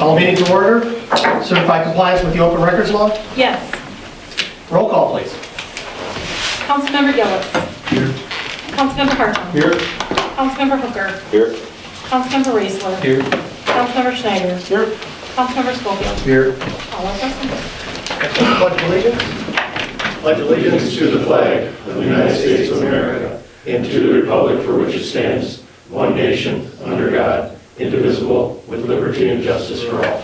Call meeting to order. Certify compliance with the open records law. Yes. Roll call, please. Councilmember Gillis. Here. Councilmember Hartman. Here. Councilmember Hooker. Here. Councilmember Raisler. Here. Councilmember Schneider. Here. Councilmember Schofield. Here. All are present. Pledge allegiance. Pledge allegiance To the flag of the United States of America and to the republic for which it stands, one nation, under God, indivisible, with liberty and justice for all.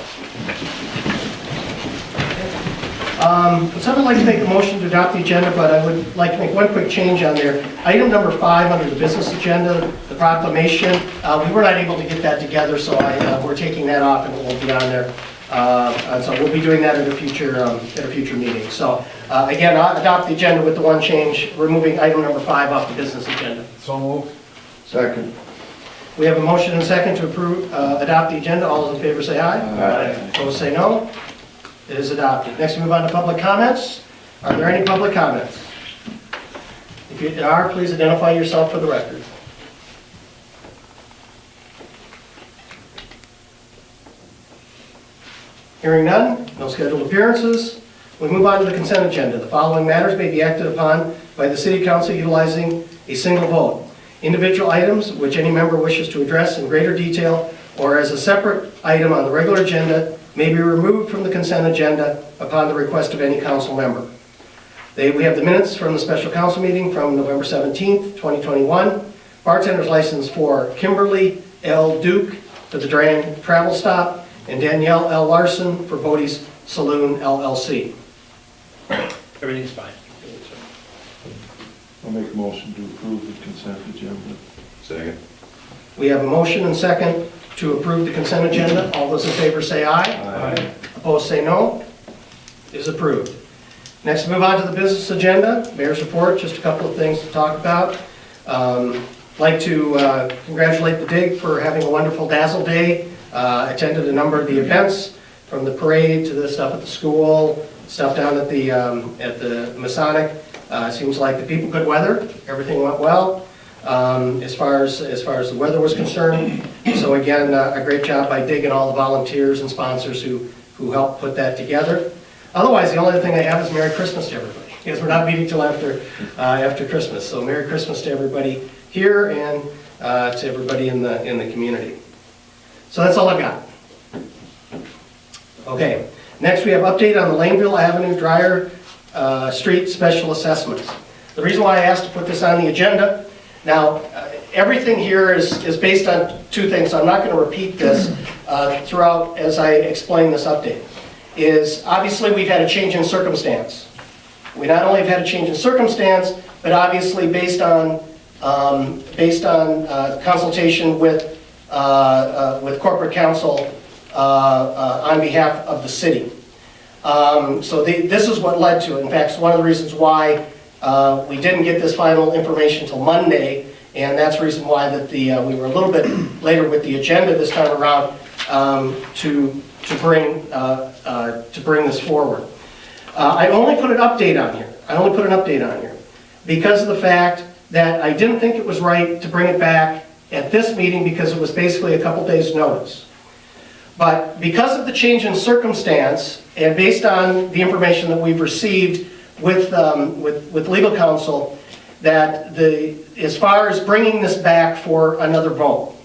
Would someone like to make a motion to adopt the agenda, but I would like to make one quick change on there. Item number 5 under the business agenda, the proclamation, we were not able to get that together, so we're taking that off and it won't be on there. And so we'll be doing that at a future meeting. So again, I'll adopt the agenda with the one change, removing item number 5 off the business agenda. So moved. Second. We have a motion and a second to approve, adopt the agenda. All those in favor say aye. Aye. Opposed say no. It is adopted. Next, we move on to public comments. Are there any public comments? If you are, please identify yourself for the record. Hearing none, no scheduled appearances. We move on to the consent agenda. The following matters may be acted upon by the City Council utilizing a single vote. Individual items which any member wishes to address in greater detail or as a separate item on the regular agenda may be removed from the consent agenda upon the request of any council member. We have the minutes from the special council meeting from November 17th, 2021. Bartender's license for Kimberly L. Duke for the Durand travel stop and Danielle L. Larson for Bodie's Saloon LLC. Everything's fine. I'll make a motion to approve the consent agenda. Second. We have a motion and second to approve the consent agenda. All those in favor say aye. Aye. Opposed say no. It is approved. Next, move on to the business agenda. Mayor's report, just a couple of things to talk about. Like to congratulate the DIG for having a wonderful Dazzle Day. Attended a number of the events, from the parade to the stuff at the school, stuff down at the Masonic. Seems like the people good weather. Everything went well. As far as the weather was concerned. So again, a great job by DIG and all the volunteers and sponsors who helped put that together. Otherwise, the only other thing I have is Merry Christmas to everybody, because we're not meeting till after Christmas. So Merry Christmas to everybody here and to everybody in the community. So that's all I've got. Okay. Next, we have update on the Laneville Avenue Dryer Street Special Assessments. The reason why I asked to put this on the agenda. Now, everything here is based on two things, so I'm not going to repeat this throughout as I explain this update. Is obviously we've had a change in circumstance. We not only have had a change in circumstance, but obviously based on consultation with corporate counsel on behalf of the city. So this is what led to it. In fact, it's one of the reasons why we didn't get this final information until Monday, and that's the reason why that we were a little bit later with the agenda this time around to bring this forward. I only put an update on here. Because of the fact that I didn't think it was right to bring it back at this meeting because it was basically a couple days' notice. But because of the change in circumstance and based on the information that we've received with legal counsel, that as far as bringing this back for another vote,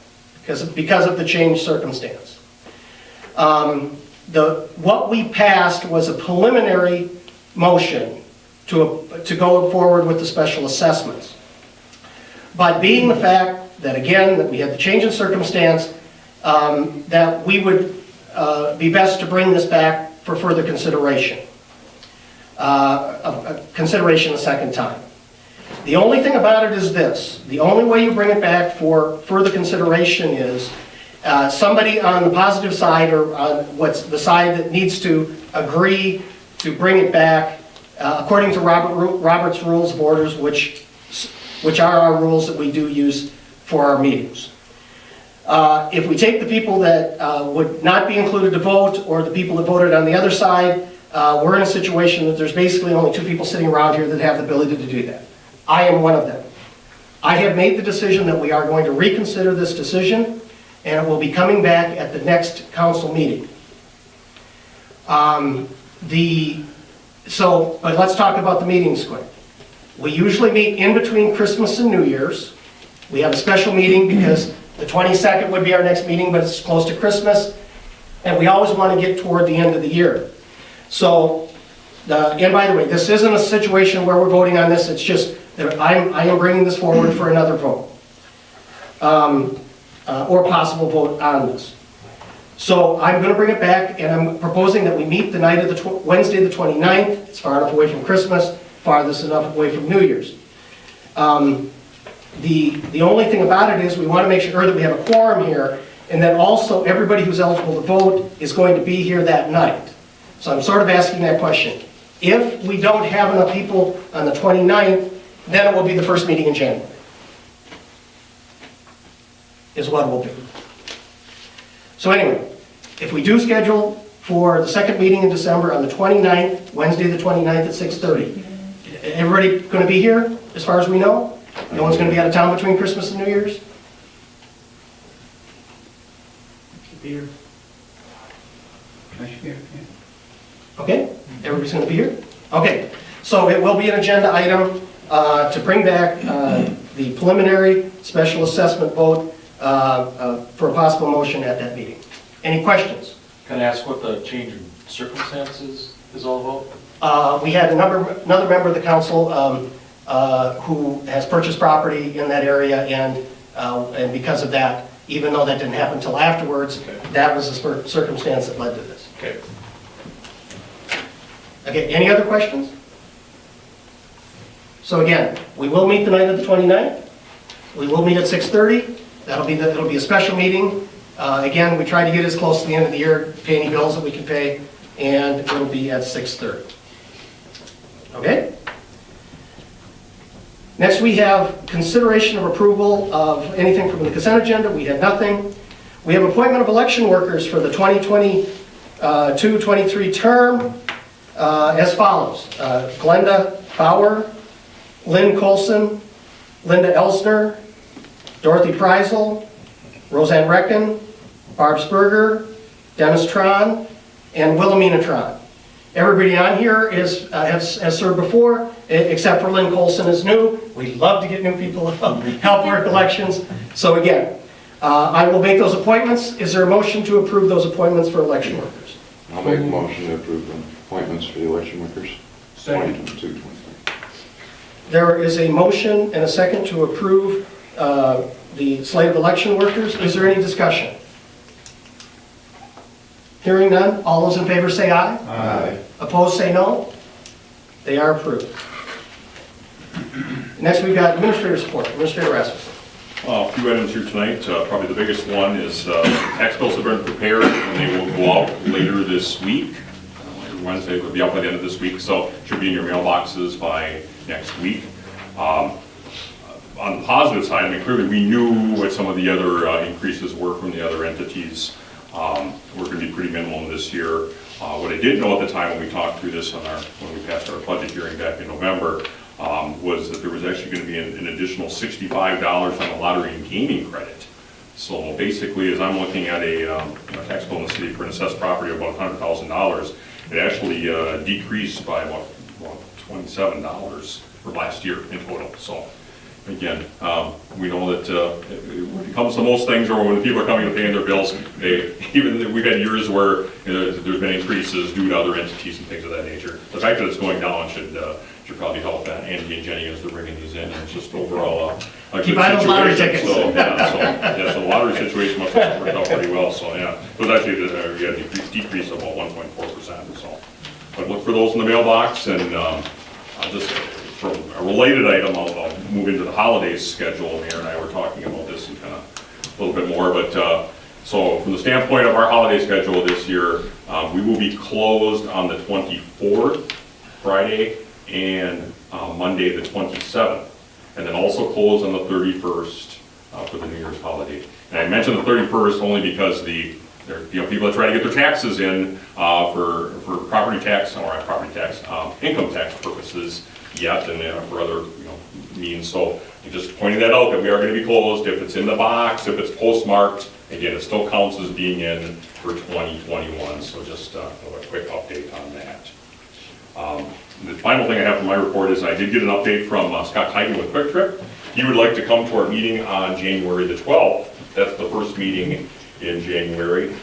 because of the changed circumstance, what we passed was a preliminary motion to go forward with the special assessments. But being the fact that again that we had the change in circumstance, that we would be best to bring this back for further consideration. Consideration a second time. The only thing about it is this. The only way you bring it back for further consideration is somebody on the positive side or on what's the side that needs to agree to bring it back according to Robert's Rules of Orders, which are our rules that we do use for our meetings. If we take the people that would not be included to vote or the people that voted on the other side, we're in a situation that there's basically only 2 people sitting around here that have the ability to do that. I am one of them. I have made the decision that we are going to reconsider this decision, and it will be coming back at the next council meeting. But let's talk about the meetings quick. We usually meet in between Christmas and New Year's. We have a special meeting because the 22nd would be our next meeting, but it's close to Christmas. And we always want to get toward the end of the year. So, and by the way, this isn't a situation where we're voting on this, it's just that I am bringing this forward for another vote. Or possible vote on this. So I'm going to bring it back, and I'm proposing that we meet the night of the Wednesday the 29th. It's far enough away from Christmas, farthest enough away from New Year's. The only thing about it is we want to make sure that we have a quorum here, and that also everybody who's eligible to vote is going to be here that night. So I'm sort of asking that question. If we don't have enough people on the 29th, then it will be the first meeting in January. Is what it will be. So anyway, if we do schedule for the second meeting in December on the 29th, Wednesday the 29th at 6:30, everybody going to be here as far as we know? No one's going to be out of town between Christmas and New Year's? Be here. Okay, everybody's going to be here? Okay, so it will be an agenda item to bring back the preliminary special assessment vote for a possible motion at that meeting. Any questions? Can I ask what the change in circumstances is all about? We had another member of the council who has purchased property in that area, and because of that, even though that didn't happen until afterwards, that was the circumstance that led to this. Okay. Okay, any other questions? So again, we will meet the night of the 29th. We will meet at 6:30. It'll be a special meeting. Again, we try to get as close to the end of the year, pay any bills that we can pay, and it'll be at 6:30. Okay? Next, we have consideration of approval of anything from the consent agenda. We have nothing. We have appointment of election workers for the 2022-23 term as follows. Glenda Bauer, Lynn Colson, Linda Elsner, Dorothy Preisel, Roseanne Recken, Barb Sperger, Dennis Tron, and Wilhelmina Tron. Everybody on here has served before, except for Lynn Colson is new. We love to get new people to help work elections. So again, I will make those appointments. Is there a motion to approve those appointments for election workers? I'll make a motion to approve the appointments for the election workers. Second. 2022-23. There is a motion and a second to approve the slate of election workers. Is there any discussion? Hearing none, all those in favor say aye. Aye. Opposed say no. They are approved. Next we've got administrator support. Administrator Rasmussen. A few items here tonight. Probably the biggest one is tax bills have been prepared and they will go out later this week. Later Wednesday, they'll be out by the end of this week, so should be in your mailboxes by next week. On the positive side, I mean, clearly we knew what some of the other increases were from the other entities. Were going to be pretty minimal this year. What I did know at the time when we talked through this when we passed our budget hearing back in November, was that there was actually going to be an additional $65 on the lottery and gaming credit. So basically, as I'm looking at a tax bill in the city for an assessed property of about $100,000, it actually decreased by about $27 for last year in total. So again, we know that when it comes to most things, or when people are coming to paying their bills, we've had years where there's been increases due to other entities and things of that nature. The fact that it's going down should probably help that Andy and Jenny as they're bringing these in. And it's just overall a Keep good buying those lottery situation. tickets. So the lottery situation must have worked out pretty well. So yeah, it was actually a decrease of about 1.4%. So, but look for those in the mailbox, and I'll just. From a related item, I'll move into the holidays schedule. Mayor and I were talking about this and kind of a little bit more, but so from the standpoint of our holiday schedule this year, we will be closed on the 24th, Friday, and Monday the 27th, and then also closed on the 31st for the New Year's holiday. And I mentioned the 31st only because people that try to get their taxes in for property tax, or not property tax, income tax purposes yet, and for other means. So I'm just pointing that out, that we are going to be closed. If it's in the box, if it's postmarked, again, it still counts as being in for 2021, so just a quick update on that. The final thing I have for my report is I did get an update from Scott Tigan with Quick Trip. He would like to come to our meeting on January the 12th. That's the first meeting in January.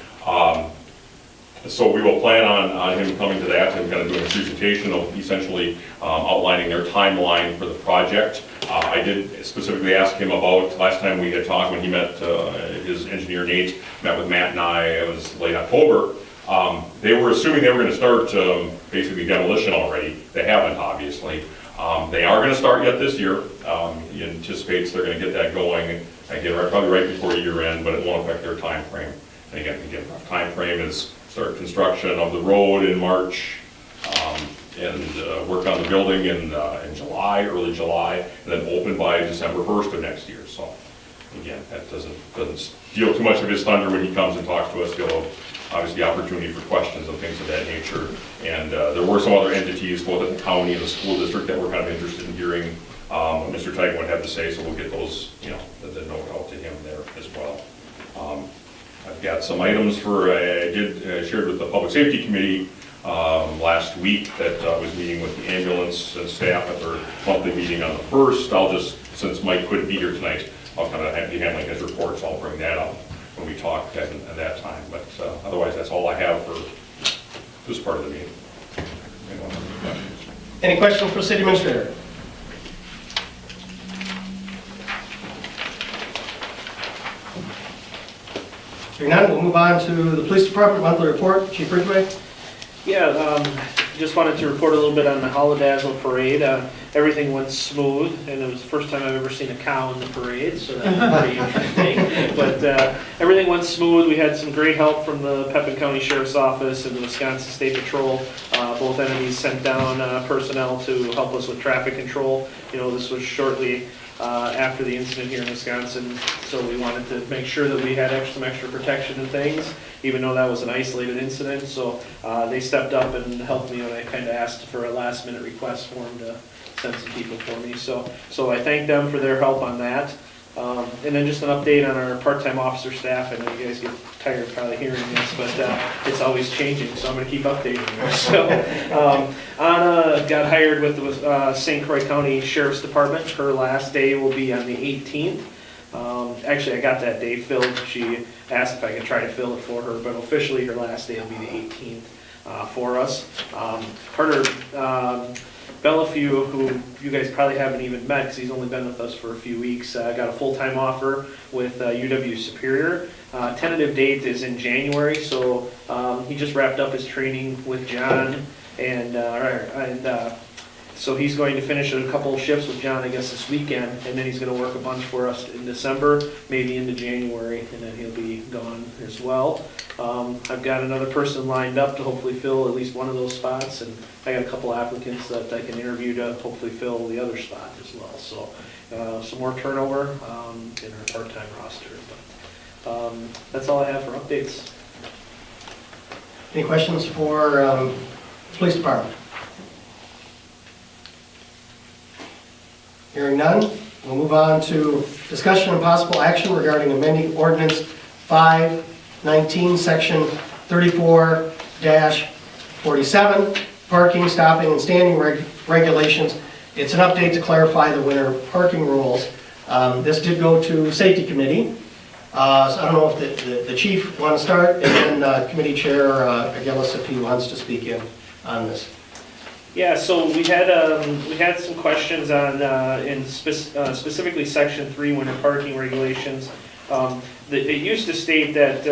So we will plan on him coming to that and kind of doing a presentation of essentially outlining their timeline for the project. I did specifically ask him about, last time we had talked when he met, his engineer Nate, met with Matt and I, it was late October. They were assuming they were going to start basically demolition already. They haven't, obviously. They are going to start yet this year. He anticipates they're going to get that going, again, probably right before year end, but it won't affect their time frame. And again, time frame is start construction of the road in March, and work on the building in July, early July, and then open by December 1st of next year. So again, that doesn't steal too much of his thunder when he comes and talks to us. He'll have obviously opportunity for questions and things of that nature. And there were some other entities, both at the county and the school district, that were kind of interested in hearing what Mr. Tigan would have to say, so we'll get those, the note out to him there as well. I've got some items I did shared with the Public Safety Committee last week that was meeting with the ambulance and staff at their monthly meeting on the 1st. I'll just, since Mike couldn't be here tonight, I'll kind of be handling his report, so I'll bring that up when we talk at that time. But otherwise, that's all I have for this part of the meeting. Anyone have any questions? Any questions for City Administrator? Hearing none, we'll move on to the Police Department monthly report. Chief Ridgway. Yeah, just wanted to report a little bit on the Holidazzle parade. Everything went smooth, and it was the first time I've ever seen a cow in the parade, so that was pretty interesting. But everything went smooth. We had some great help from the Pepin County Sheriff's Office and the Wisconsin State Patrol. Both entities sent down personnel to help us with traffic control. This was shortly after the incident here in Wisconsin, so we wanted to make sure that we had some extra protection and things, even though that was an isolated incident. So they stepped up and helped me when I kind of asked for a last minute request for them to send some people for me. So I thank them for their help on that. And then just an update on our part-time officer staff. I know you guys get tired of probably hearing this, but it's always changing, so I'm going to keep updating you. So Anna got hired with the St. Croix County Sheriff's Department. Her last day will be on the 18th. Actually, I got that day filled. She asked if I could try to fill it for her, but officially her last day will be the 18th for us. Carter Bellefue, who you guys probably haven't even met because he's only been with us for a few weeks, got a full-time offer with UW Superior. Tentative date is in January, so he just wrapped up his training with John, and so he's going to finish a couple of shifts with John, I guess, this weekend, and then he's going to work a bunch for us in December, maybe into January, and then he'll be gone as well. I've got another person lined up to hopefully fill at least one of those spots, and I got a couple applicants that I can interview to hopefully fill the other spot as well. So some more turnover in our part-time roster. But that's all I have for updates. Any questions for Police Department? Hearing none, we'll move on to discussion and possible action regarding amending ordinance 519, section 34-47, parking, stopping, and standing regulations. It's an update to clarify the winter parking rules. This did go to Safety Committee. So I don't know if the chief wants to start, and then Committee Chair Gillis, if he wants to speak in on this. Yeah, so we had some questions on specifically Section 3 winter parking regulations. It used to state that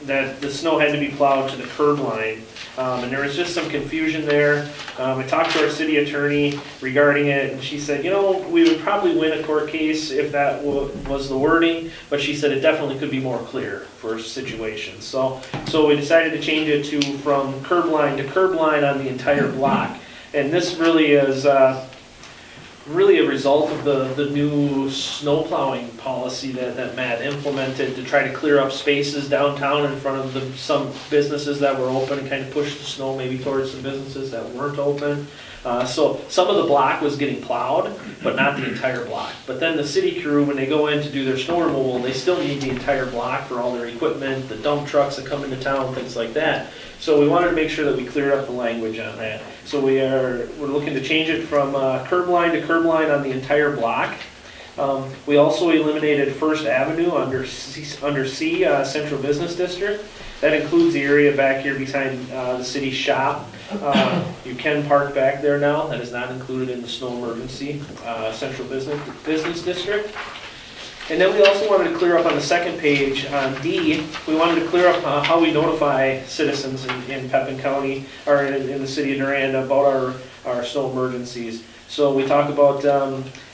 the snow had to be plowed to the curb line, and there was just some confusion there. I talked to our city attorney regarding it, and she said, we would probably win a court case if that was the wording, but she said it definitely could be more clear for situations. So we decided to change it to from curb line to curb line on the entire block. And this really is really a result of the new snow plowing policy that Matt implemented to try to clear up spaces downtown in front of some businesses that were open and kind of push the snow maybe towards some businesses that weren't open. So some of the block was getting plowed, but not the entire block. But then the city crew, when they go in to do their snow removal, they still need the entire block for all their equipment, the dump trucks that come into town, things like that. So we wanted to make sure that we cleared up the language on that. So we're looking to change it from curb line to curb line on the entire block. We also eliminated First Avenue under C, Central Business District. That includes the area back here behind the city shop. You can park back there now. That is not included in the snow emergency, Central Business District. And then we also wanted to clear up on the second page, on D, we wanted to clear up how we notify citizens in Pepin County, or in the city of Durand about our snow emergencies. So we talk about,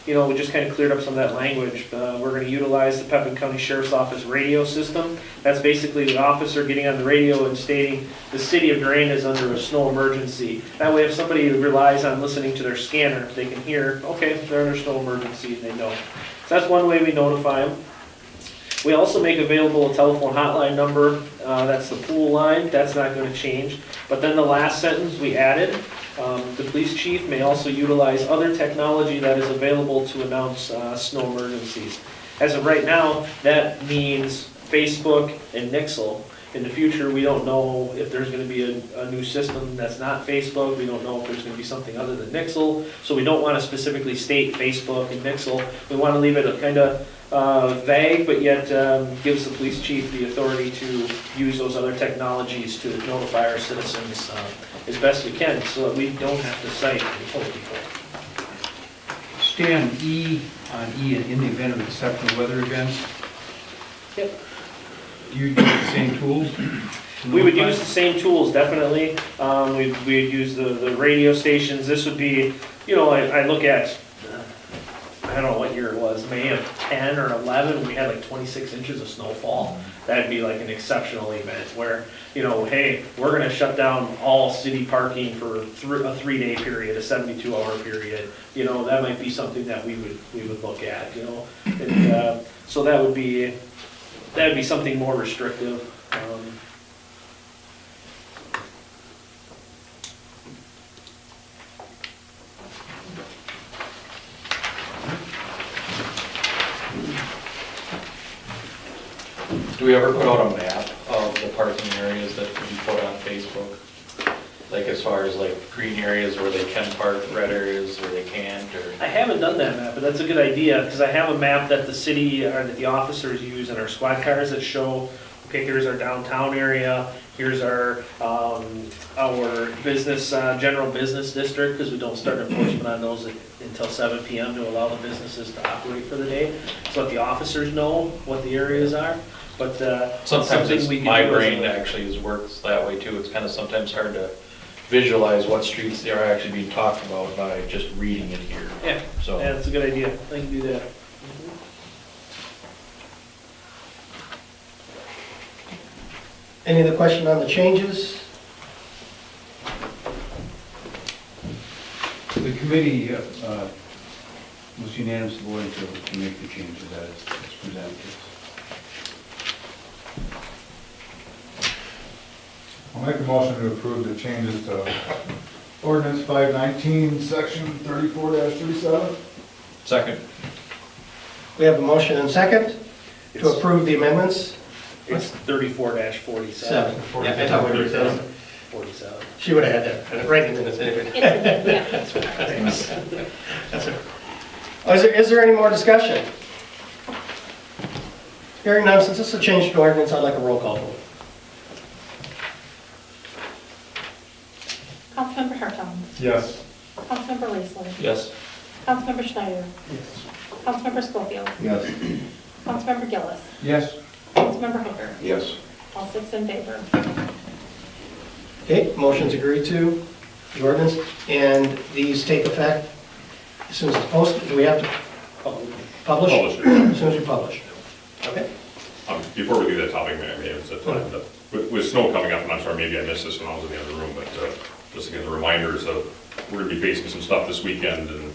we just kind of cleared up some of that language. We're going to utilize the Pepin County Sheriff's Office radio system. That's basically the officer getting on the radio and stating the city of Durand is under a snow emergency. That way if somebody relies on listening to their scanner, they can hear, okay, they're under snow emergency, and they know. So that's one way we notify them. We also make available a telephone hotline number. That's the pool line. That's not going to change. But then the last sentence we added, the police chief may also utilize other technology that is available to announce snow emergencies. As of right now, that means Facebook and Nixle. In the future, we don't know if there's going to be a new system that's not Facebook. We don't know if there's going to be something other than Nixle. So we don't want to specifically state Facebook and Nixle. We want to leave it a kind of vague, but yet gives the police chief the authority to use those other technologies to notify our citizens as best we can, so that we don't have to cite and told people. Stan, in the event of exceptional weather events, Yep. do you use the same tools? We would use the same tools, definitely. We'd use the radio stations. This would be, I look at, I don't know what year it was, May of 10 or 11, we had like 26 inches of snowfall. That'd be like an exceptional event where, hey, we're gonna shut down all city parking for a 3-day period, a 72-hour period. That might be something that we would look at, And, so that'd be something more restrictive. Do we ever put out a map of the parking areas that could be put on Facebook? Like as far as like green areas where they can park, red areas where they can't, or? I haven't done that map, but that's a good idea, because I have a map that the city, or that the officers use in our squad cars that show, okay, here's our downtown area, here's our business, general business district, because we don't start enforcement on those until 7 p.m. to allow the businesses to operate for the day, so that the officers know what the areas are. But Sometimes something we can my do brain as actually works that way too. It's kind of sometimes hard to visualize what streets they are actually being talked about by just reading it here. Yeah, So. yeah, that's a good idea. I can do that. Any other question on the changes? The committee was unanimously voting to make the changes as presented. I'll make a motion to approve the changes to ordinance 519, section 34-37. Second. We have a motion and second to approve the amendments. It's 34-47. Seven. Yeah, I thought we were saying. 47. She would have had that right in the minutes anyway. Yeah, that's right. That's it. Oh, is there any more discussion? Hearing none, since this is a change to ordinance, I'd like a roll call vote. Councilmember Hartung. Yes. Councilmember Raisler. Yes. Councilmember Schneider. Councilmember Schofield. Yes. Councilmember Gillis. Yes. Councilmember Hooker. Yes. All 6 in favor. Okay, motion's agreed to, the ordinance, and these take effect as soon as it's posted. Do we have to publish? Publish it. As soon as we publish. Okay. Before we do that topic, maybe it's with snow coming up, and I'm sorry, maybe I missed this when I was in the other room, but just again, the reminders of, we're going to be facing some stuff this weekend, and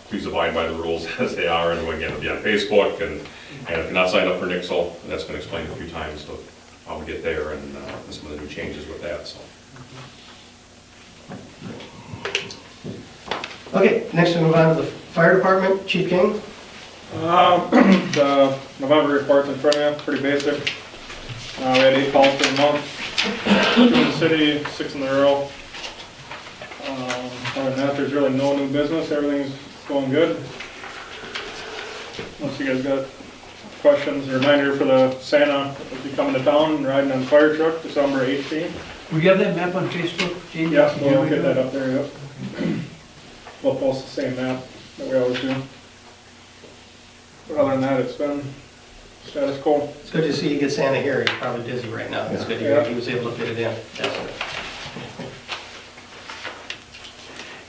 please abide by the rules as they are, and again, it'll be on Facebook, and if you're not signed up for Nixle, that's been explained a few times, so how we get there, and some of the new changes with that, so. Okay, next we move on to the fire department. Chief King? The November report's in front of you, pretty basic. We had 8 calls for the month, 2 in the city, 6 in the rural. Other than that, there's really no new business, everything's going good. Unless you guys got questions, a reminder for the Santa, if you come into town and riding on the fire truck, December 18th. We have that map on Facebook, Gene? Yeah, we'll get that up there, yep. We'll post the same map that we always do. But other than that, it's been status quo. It's good to see you get Santa here. He's probably busy right now. It's good to hear he was able to fit it in. Yes.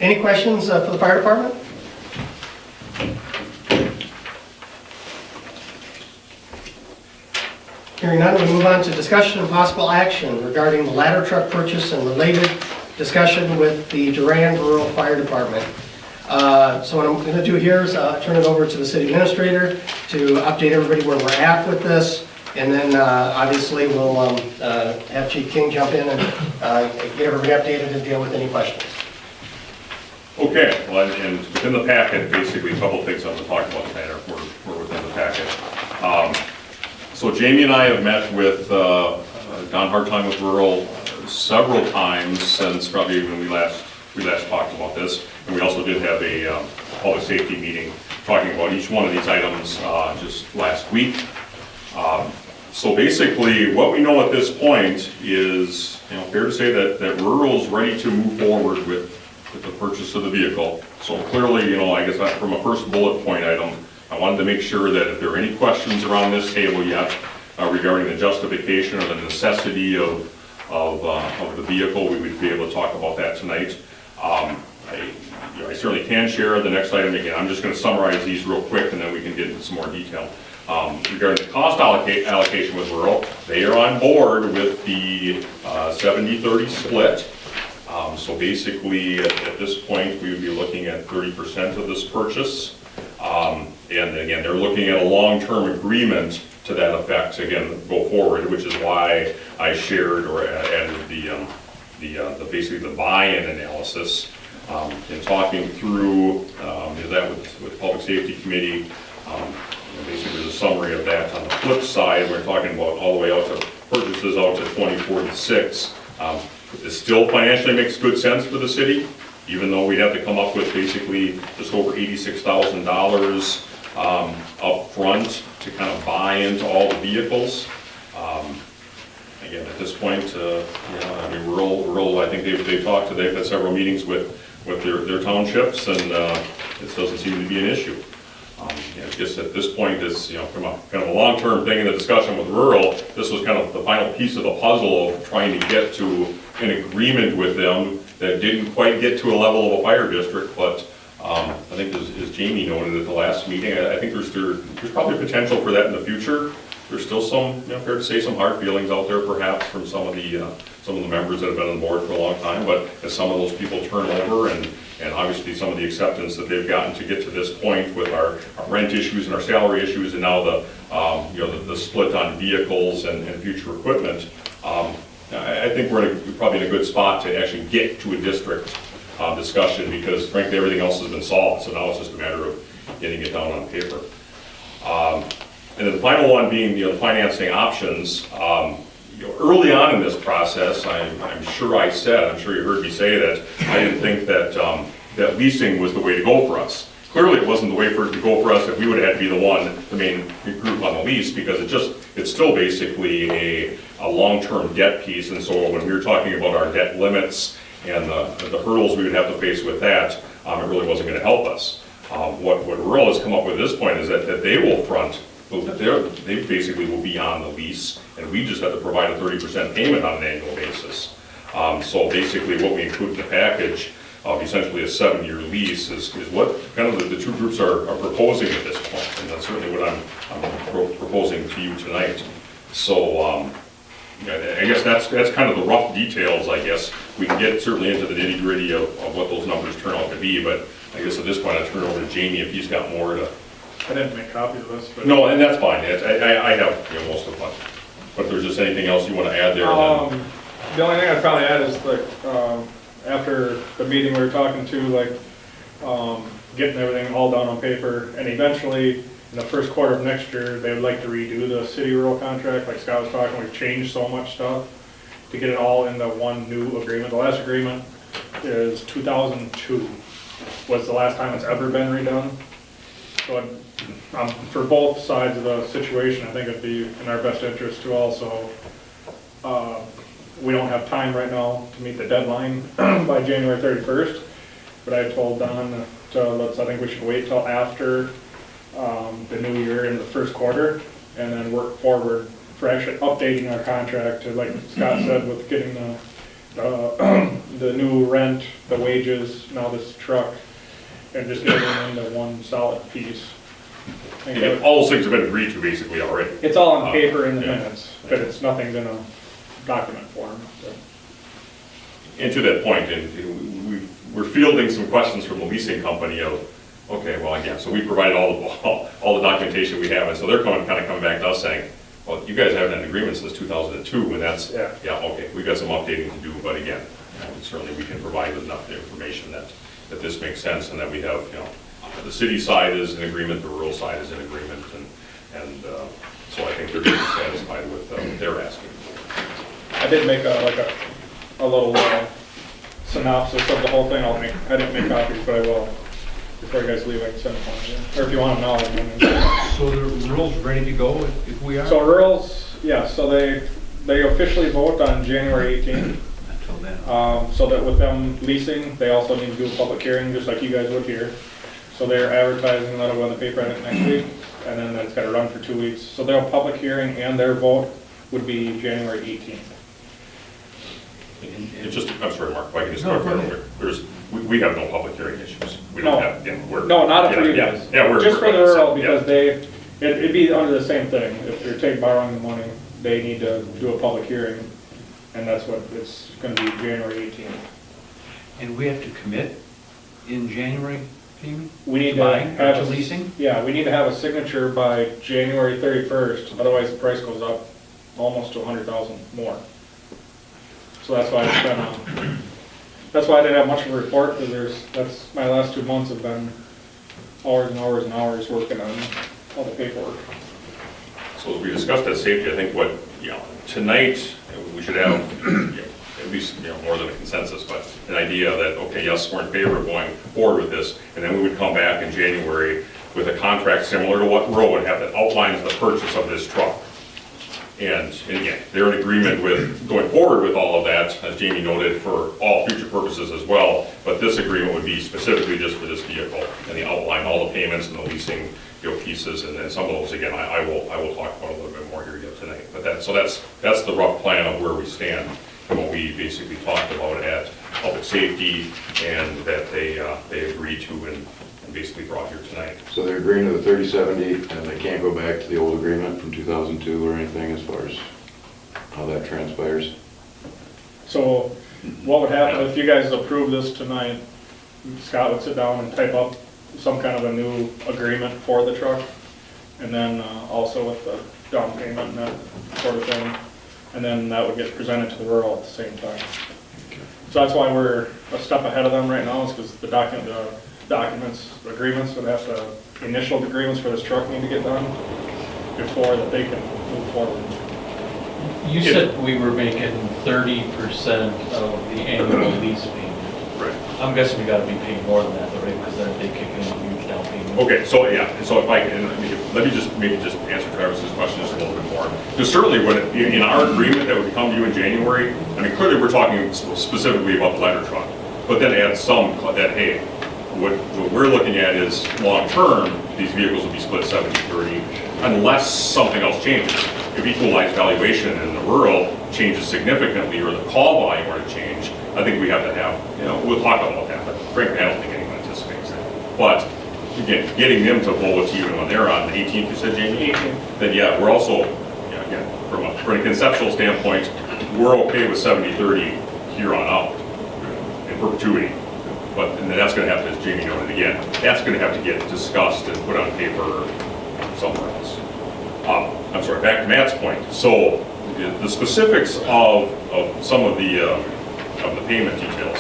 Any questions for the fire department? Hearing none, we move on to discussion and possible action regarding the ladder truck purchase and related discussion with the Durand Rural Fire Department. So what I'm going to do here is turn it over to the city administrator to update everybody where we're at with this, and then obviously we'll have Chief King jump in and get everybody updated and deal with any questions. Okay, well, and within the packet, basically a couple of things I'm going to talk about tonight were within the packet. So Jamie and I have met with Don Hartline with Rural several times since probably when we last talked about this. And we also did have a public safety meeting talking about each one of these items just last week. So basically, what we know at this point is, fair to say that Rural is ready to move forward with the purchase of the vehicle. So clearly, I guess from a first bullet point item, I wanted to make sure that if there are any questions around this table yet regarding the justification or the necessity of the vehicle, we would be able to talk about that tonight. I certainly can share the next item again. I'm just going to summarize these real quick and then we can get into some more detail. Regarding the cost allocation with Rural, they are on board with the 70-30 split. So basically, at this point, we would be looking at 30% of this purchase. And again, they're looking at a long-term agreement to that effect, again, go forward, which is why I shared or added basically the buy-in analysis. In talking through that with Public Safety Committee, basically there's a summary of that. On the flip side, we're talking about all the way out to purchases out to 2046. It still financially makes good sense for the city, even though we'd have to come up with basically just over $86,000 up front to kind of buy into all the vehicles. Again, at this point, Rural, I think they've had several meetings with their townships, and it doesn't seem to be an issue. I guess at this point, it's from a kind of a long-term thing in the discussion with Rural, this was kind of the final piece of the puzzle of trying to get to an agreement with them that didn't quite get to a level of a fire district, but I think as Jamie noted at the last meeting, I think there's probably potential for that in the future. There's still some, fair to say, some hard feelings out there perhaps from some of the members that have been on board for a long time, but as some of those people turn over and obviously some of the acceptance that they've gotten to get to this point with our rent issues and our salary issues and now the split on vehicles and future equipment, I think we're probably in a good spot to actually get to a district discussion because frankly everything else has been solved, so now it's just a matter of getting it down on paper. And then the final one being the financing options. Early on in this process, I'm sure you heard me say that I didn't think that that leasing was the way to go for us. Clearly, it wasn't the way for it to go for us if we would have had to be the main group on the lease, because it's still basically a long-term debt piece. And so when we were talking about our debt limits and the hurdles we would have to face with that, it really wasn't going to help us. What Rural has come up with at this point is that they will front. They basically will be on the lease, and we just have to provide a 30% payment on an annual basis. So basically what we include in the package of essentially a 7-year lease is what kind of the two groups are proposing at this point, and that's certainly what I'm proposing to you tonight. So I guess that's kind of the rough details, I guess. We can get certainly into the nitty-gritty of what those numbers turn out to be, but I guess at this point I'll turn it over to Jamie if he's got more to... I didn't make copies of this, but... No, and that's fine. I have most of it. But if there's just anything else you want to add there, then... The only thing I'd probably add is, after the meeting we were talking to, getting everything all down on paper, and eventually, in the first quarter of next year, they would like to redo the city rural contract, like Scott was talking, we've changed so much stuff, to get it all into one new agreement. The last agreement is 2002, was the last time it's ever been redone. So for both sides of the situation, I think it'd be in our best interest to also, we don't have time right now to meet the deadline by January 31st, but I told Don I think we should wait till after the new year in the first quarter, and then work forward for actually updating our contract to, like Scott said, with getting the new rent, the wages, now this truck, and just getting them into one solid piece. And all those things have been agreed to basically already. It's all on paper in the Yeah. minutes, but it's nothing's in a document form. So. And to that point, and we're fielding some questions from the leasing company of, okay, well, again, so we provided all the documentation we have, and so they're kind of coming back to us saying, well, you guys haven't had an agreement since 2002, and that's, Yeah. okay, we've got some updating to do, but again, certainly we can provide with enough information that this makes sense, and that we have, the city side is in agreement, the rural side is in agreement, and so I think they're going to be satisfied with what they're asking. I did make a little synopsis of the whole thing. I didn't make copies, but I will. Before you guys leave, I can send them on you. Or if you want them now, I can. So the rules ready to go if we are? So rurals, yeah, so they officially vote on January 18th. Until then. So that with them leasing, they also need to do a public hearing, just like you guys would here. So they're advertising, that'll go in the paper I think next week, and then that's gotta run for 2 weeks. So their public hearing and their vote would be January 18th. It's just, I'm sorry, Mark, if I can just No, go go ahead. we have no public hearing issues. We No. don't have, No, not for you yeah, guys. Yeah, Just for the rural, yeah. because it'd be under the same thing. If they're borrowing the money, they need to do a public hearing, and that's what it's gonna be, January 18th. And we have to commit in January, Jamie? We need to Buying or have to a- leasing? Yeah, we need to have a signature by January 31st, otherwise the price goes up almost to 100,000 more. So that's why it's been, that's why I didn't have much of a report, because that's, my last 2 months have been hours and hours and hours working on all the paperwork. So as we discussed that safety, I think what, tonight, we should have, at least, more than a consensus, but an idea that, okay, yes, we're in favor of going forward with this, and then we would come back in January with a contract similar to what Roe would have that outlines the purchase of this truck. And again, they're in agreement with going forward with all of that, as Jamie noted, for all future purposes as well, but this agreement would be specifically just for this vehicle, and they outline all the payments and the leasing, pieces, and then some of those, again, I will talk about a little bit more here yet tonight. But that's the rough plan of where we stand, and what we basically talked about at public safety, and that they agreed to and basically brought here tonight. So they're agreeing to the 3070, and they can't go back to the old agreement from 2002 or anything as far as how that transpires? So what would happen if you guys approve this tonight? Scott would sit down and type up some kind of a new agreement for the truck, and then also with the down payment and that sort of thing. And then that would get presented to the rural at the same time. So that's why we're a step ahead of them right now, is because the agreements would have to, initial agreements for this truck need to get done before that they can move forward. You said we were making 30% of the annual lease payment. Right. I'm guessing we gotta be paying more than that, right? Because then they kick in a huge down payment. Okay, so yeah, and so if I can, let me just answer Travis's question just a little bit more. Because certainly when, in our agreement that would come to you in January, I mean, clearly we're talking specifically about the ladder truck, but then add some that, hey, what we're looking at is long-term, these vehicles will be split 70-30, unless something else changes. If equalized valuation in the rural changes significantly, or the call volume were to change, I think we have to have, we'll talk about that, but frankly, I don't think anyone anticipates that. But again, getting them to vote even when they're on the 18th, you said, Jamie? 18th. Then yeah, we're also, again, from a conceptual standpoint, we're okay with 70-30 here on out in perpetuity. But and that's going to have to, as Jamie noted again, that's going to have to get discussed and put on paper somewhere else. I'm sorry, back to Matt's point. So the specifics of some of the payment details.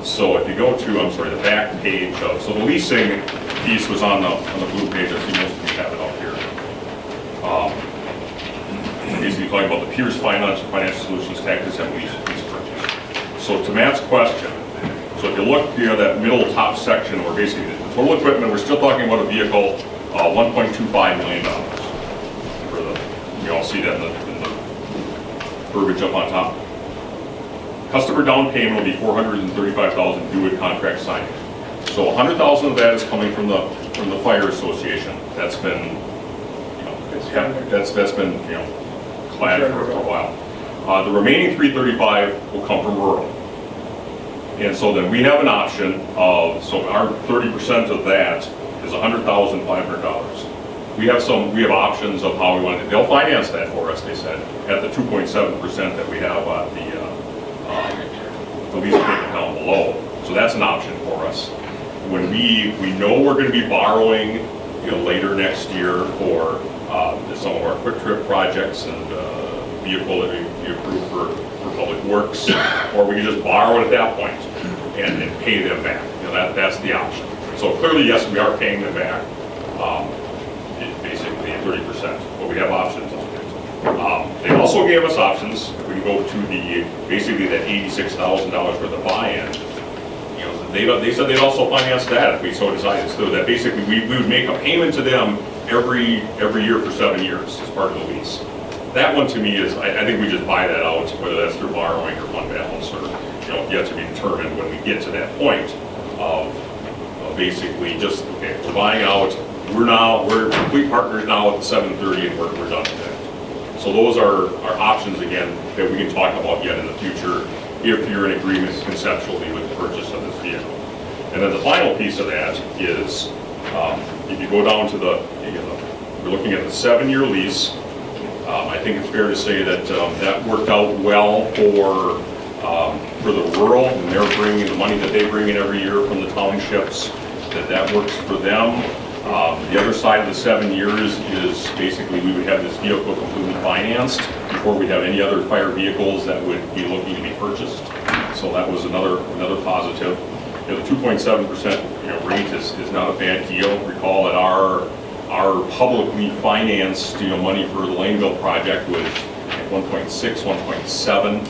So if you go to, I'm sorry, the back page of, so the leasing piece was on the blue page, I see most of you have it up here. Basically talking about the Pierce Financial Solutions tax exempt lease purchase. So to Matt's question, so if you look, that middle top section, where basically the total equipment, we're still talking about a vehicle, $1.25 million. For the, you all see that in the verbiage up on top. Customer down payment will be $435,000 due at contract signing. So $100,000 of that is coming from the fire association. That's been, that's been, clad for a while. The remaining $335,000 will come from rural. And so then we have an option of, so our 30% of that is $100,500. We have options of how we want it. They'll finance that for us, they said, at the 2.7% that we have on the lease payment down below. So that's an option for us. When we know we're going to be borrowing, later next year for some of our quick trip projects and vehicle that we approve for public works, or we can just borrow it at that point and pay them back. That's the option. So clearly, yes, we are paying them back, basically 30%, but we have options on it. They also gave us options. If we go to basically that $86,000 worth of buy-in, they said they'd also finance that if we so decided. So that basically we would make a payment to them every year for 7 years as part of the lease. That one to me is, I think we just buy that out, whether that's through borrowing or fund balance or, yet to be determined when we get to that point of basically just, okay, we're buying out, we're complete partners now at the 730 and we're done with that. So those are our options again that we can talk about yet in the future if you're in agreement conceptually with the purchase of this vehicle. And then the final piece of that is, if you go down to we're looking at the 7-year lease. I think it's fair to say that that worked out well for the rural, and they're bringing the money that they bring in every year from the townships, that works for them. The other side of the 7 years is basically we would have this vehicle completely financed before we'd have any other fire vehicles that would be looking to be purchased. So that was another positive. The 2.7% rate is not a bad deal. Recall that our publicly financed money for the Laneville project was 1.6, 1.7.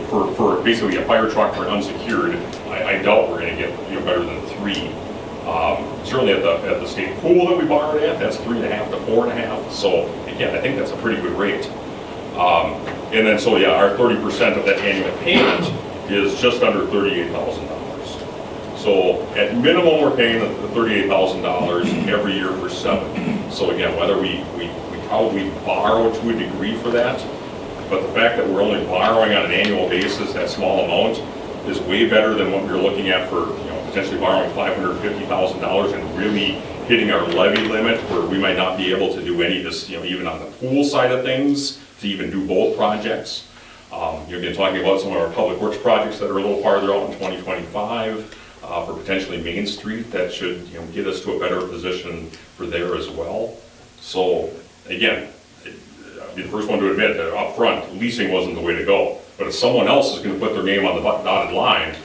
For basically a fire truck for unsecured, I doubt we're going to get better than 3. Certainly at the state pool that we borrowed at, that's 3.5 to 4.5. So again, I think that's a pretty good rate. And then so yeah, our 30% of that annual payment is just under $38,000. So at minimum, we're paying the $38,000 every year for 7. So again, whether we probably borrow to a degree for that, but the fact that we're only borrowing on an annual basis, that small amount, is way better than what we were looking at for potentially borrowing $550,000 and really hitting our levy limit where we might not be able to do any of this, even on the pool side of things, to even do both projects. You've been talking about some of our public works projects that are a little farther out in 2025 for potentially Main Street. That should get us to a better position for there as well. So again, I'll be the first one to admit that up front, leasing wasn't the way to go. But if someone else is going to put their name on the dotted line,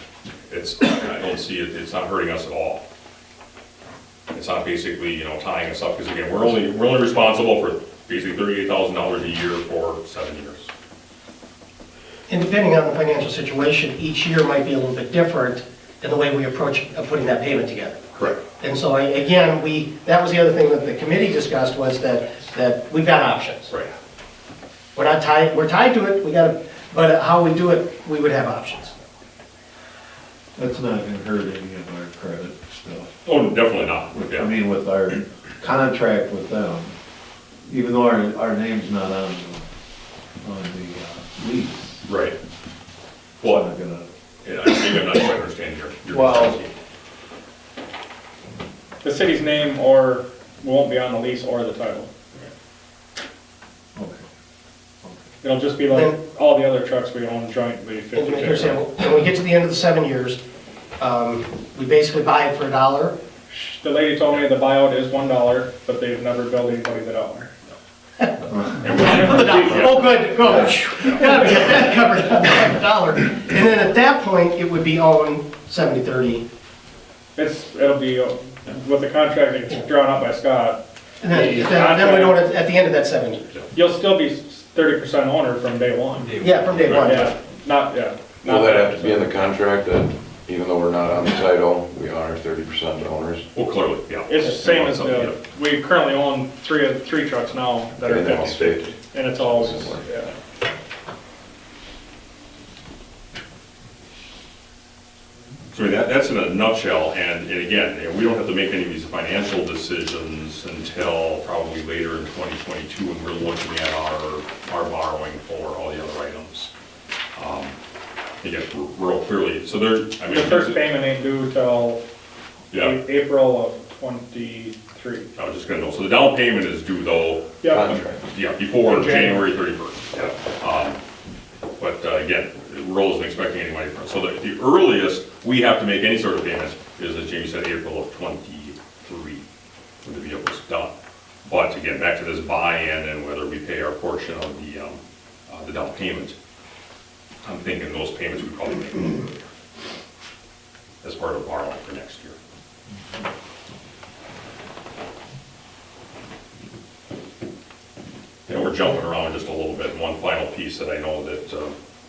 I don't see it. It's not hurting us at all. It's not basically tying us up, because again, we're only responsible for basically $38,000 a year for 7 years. And depending on the financial situation, each year might be a little bit different in the way we approach putting that payment together. Correct. And so again, that was the other thing that the committee discussed, was that we've got options. Right. We're not tied, we're tied to it, but how we do it, we would have options. That's not gonna hurt any of our credit stuff. Oh, definitely not. I mean, with our contract with them, even though our name's not on the lease. Right. It's Well, not gonna. maybe I'm not quite understanding your Well, The city's name won't be on the lease or the title. okay. It'll just be like all the other trucks we own jointly, And 50/50. here's the- when we get to the end of the 7 years, we basically buy it for $1. The lady told me the buyout is $1, but they've never billed anybody the dollar. Oh, good, good, go. Gotta get that covered on the dollar. And then at that point, it would be owned 70/30. It'll be, with the contract that's drawn up by Scott, And then we don't, at the end of that 70. you'll still be 30% owner from day one. Yeah, from day one. Yeah, not. Will that have to be in the contract that even though we're not on the title, we are 30% owners? Well, clearly, yeah. It's the same as we currently own three trucks now that are And they're all 50/50. state. And it's always, Similar. yeah. So that's in a nutshell, and again, we don't have to make any of these financial decisions until probably later in 2022 when we're looking at our borrowing for all the other items. Again, real clearly, so there, I mean. The first payment ain't due till Yeah, April of '23. I was just gonna know, so the down payment is due though, Yeah, yeah, before In January. January 31st. But again, Rural isn't expecting any money from it. So the earliest we have to make any sort of payment is, as Jamie said, April of '23, when the vehicle's done. But again, back to this buy-in and whether we pay our portion of the down payment, I'm thinking those payments we probably make as part of borrowing for next year. We're jumping around just a little bit. One final piece that I know that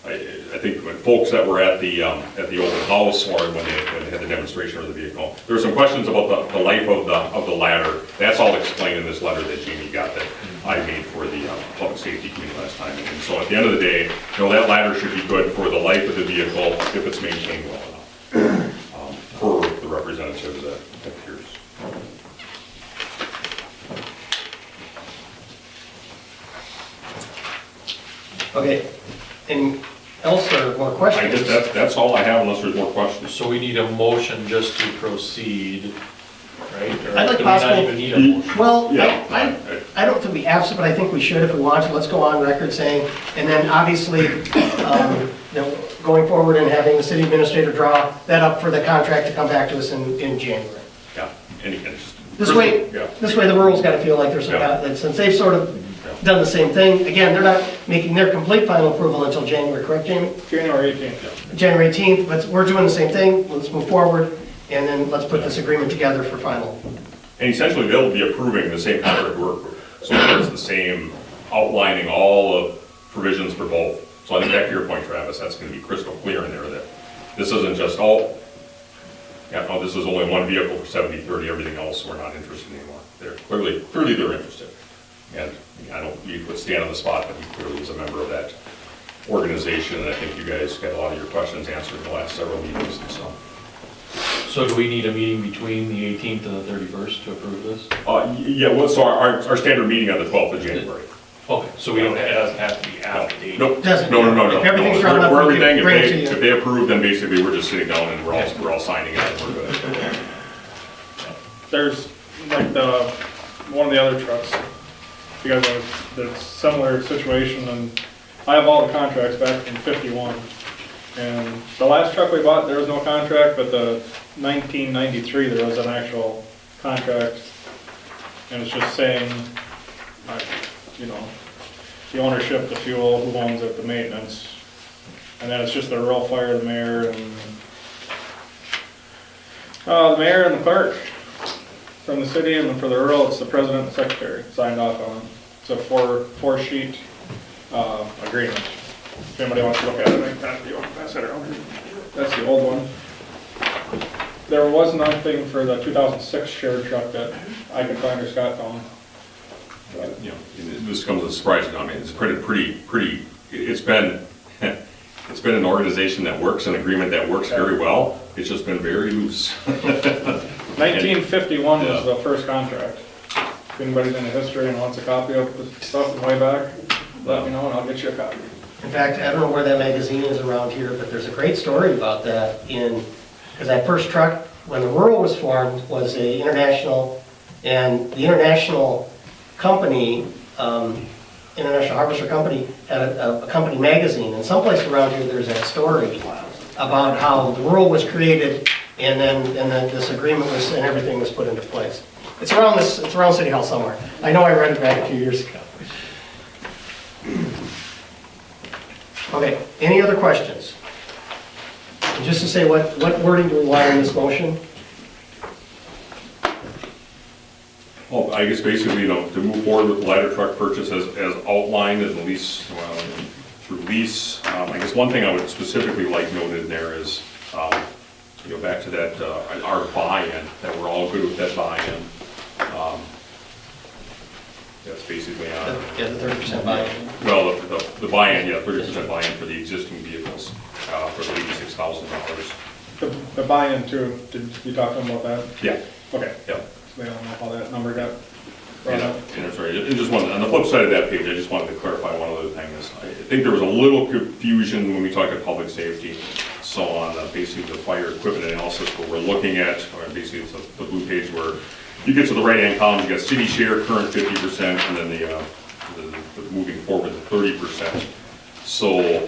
I think when folks that were at the open house or when they had the demonstration of the vehicle, there were some questions about the life of the ladder. That's all explained in this letter that Jamie got that I made for the public safety committee last time. And so at the end of the day, that ladder should be good for the life of the vehicle if it's maintained well enough, per the representatives at Pierce. Okay, and else or more I questions? guess that's all I have unless there's more questions. So we need a motion just to proceed, right? Or I'd like do we not possible- even need a motion? Well, Yeah. I don't think we have to, but I think we should if we want to. Let's go on record saying, and then obviously, going forward and having the city administrator draw that up for the contract to come back to us in January. Yeah, and again, just. This way, Yeah. the rural's got to feel like there's some, since they've sort of done the same thing. Again, they're not making their complete final approval until January, correct, Jamie? January 18th. January 18th, but we're doing the same thing. Let's move forward, and then let's put this agreement together for final. And essentially, they'll be approving the same contract we're approving. So it's the same, outlining all of provisions for both. So I think back to your point, Travis, that's gonna be crystal clear in there that this isn't just, this is only one vehicle for 70/30, everything else we're not interested in anymore. They're clearly they're interested. And I don't need to stand on the spot, but he clearly is a member of that organization, and I think you guys got a lot of your questions answered in the last several meetings, and so. So do we need a meeting between the 18th and the 31st to approve this? Yeah, well, so our standard meeting on the 12th of January. Okay, so it doesn't have to be after the 18th? Nope. Doesn't. No. If everything's No, drawn up, we're we can everything, bring it to you. if they approve, then basically we're just sitting down and we're all signing it, and we're good. There's like one of the other trucks, you guys have the similar situation, and I have all the contracts back from '51. And the last truck we bought, there was no contract, but the 1993, there was an actual contract. And it's just saying, the ownership, the fuel, who owns it, the maintenance. And then it's just the rural fire, the mayor, and the clerk from the city, and for the rural, it's the president and secretary signed off on it. It's a four-sheet agreement. If anybody wants to look at it, pass it around. That's the old one. There was nothing for the 2006 shared truck that I could find or Scott found. This comes as a surprise, I mean, it's pretty, it's been an organization that works, an agreement that works very well, it's just been very loose. 1951 was the first contract. If anybody's into history and wants a copy of the stuff from way back, let me know and I'll get you a copy. In fact, I don't know where that magazine is around here, but there's a great story about that because that first truck, when the rural was formed, was a international, and the international company, International Harvester Company, had a company magazine, and someplace around here there's that story about how the rural was created, and then this agreement was, and everything was put into place. It's around City Hall somewhere. I know I read it back a few years ago. Okay, any other questions? And just to say, what wording do we want in this motion? Well, I guess basically, you know, to move forward with the ladder truck purchase as outlined as a lease, through lease. I guess one thing I would specifically like noted in there is, you know, back to that, our buy-in, that we're all good with that buy-in. That's basically on. Yeah, the 30% buy-in. Well, the buy-in, yeah, 30% buy-in for the existing vehicles, for the $86,000. The buy-in too, did you talk to them about that? Yeah, Okay, yeah. so they don't know how that number got brought up. And I'm sorry, and just one, on the flip side of that page, I just wanted to clarify one other thing is, I think there was a little confusion when we talked about public safety. So on basically the fire equipment analysis, where we're looking at, or basically it's the blue page where you get to the right-hand column, you got city share, current 50%, and then the moving forward, the 30%. So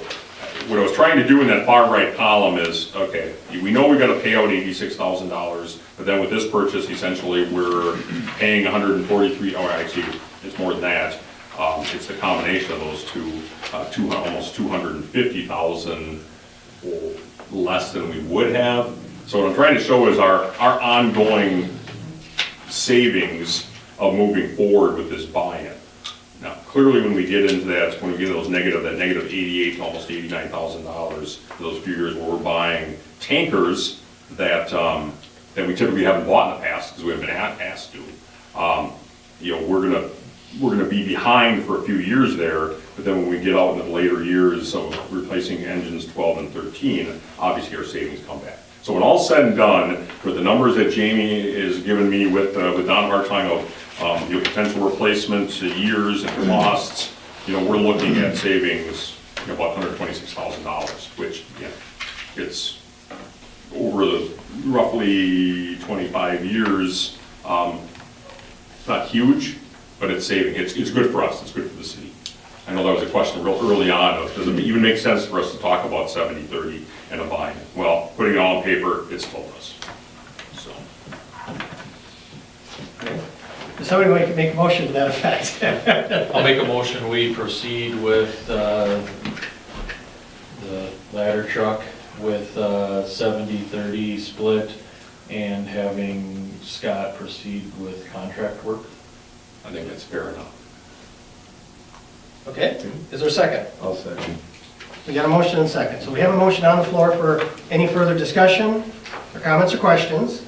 what I was trying to do in that far right column is, okay, we know we got to pay out $86,000, but then with this purchase, essentially, we're paying 143, or actually, it's more than that. It's the combination of those two, almost 250,000 less than we would have. So what I'm trying to show is our ongoing savings of moving forward with this buy-in. Now, clearly, when we get into that, when we get those negative 88 to almost $89,000 for those few years where we're buying tankers that that we typically haven't bought in the past because we haven't been asked to, you know, we're gonna be behind for a few years there. But then when we get out into the later years of replacing engines 12 and 13, obviously our savings come back. So when all's said and done, for the numbers that Jamie is giving me with Don Hartine of you know, potential replacement years and costs, you know, we're looking at savings, you know, about $126,000, which, yeah, it's over the roughly 25 years, not huge, but it's saving. It's good for us. It's good for the city. I know that was a question real early on of, does it even make sense for us to talk about 70-30 and a buy-in? Well, putting it all on paper, it's told us. So. Does somebody make a motion to that effect? I'll make a motion, we proceed with the ladder truck with 70-30 split and having Scott proceed with contract work. I think that's fair enough. Okay, is there a second? I'll second. We got a motion and a second. So we have a motion on the floor for any further discussion or comments or questions.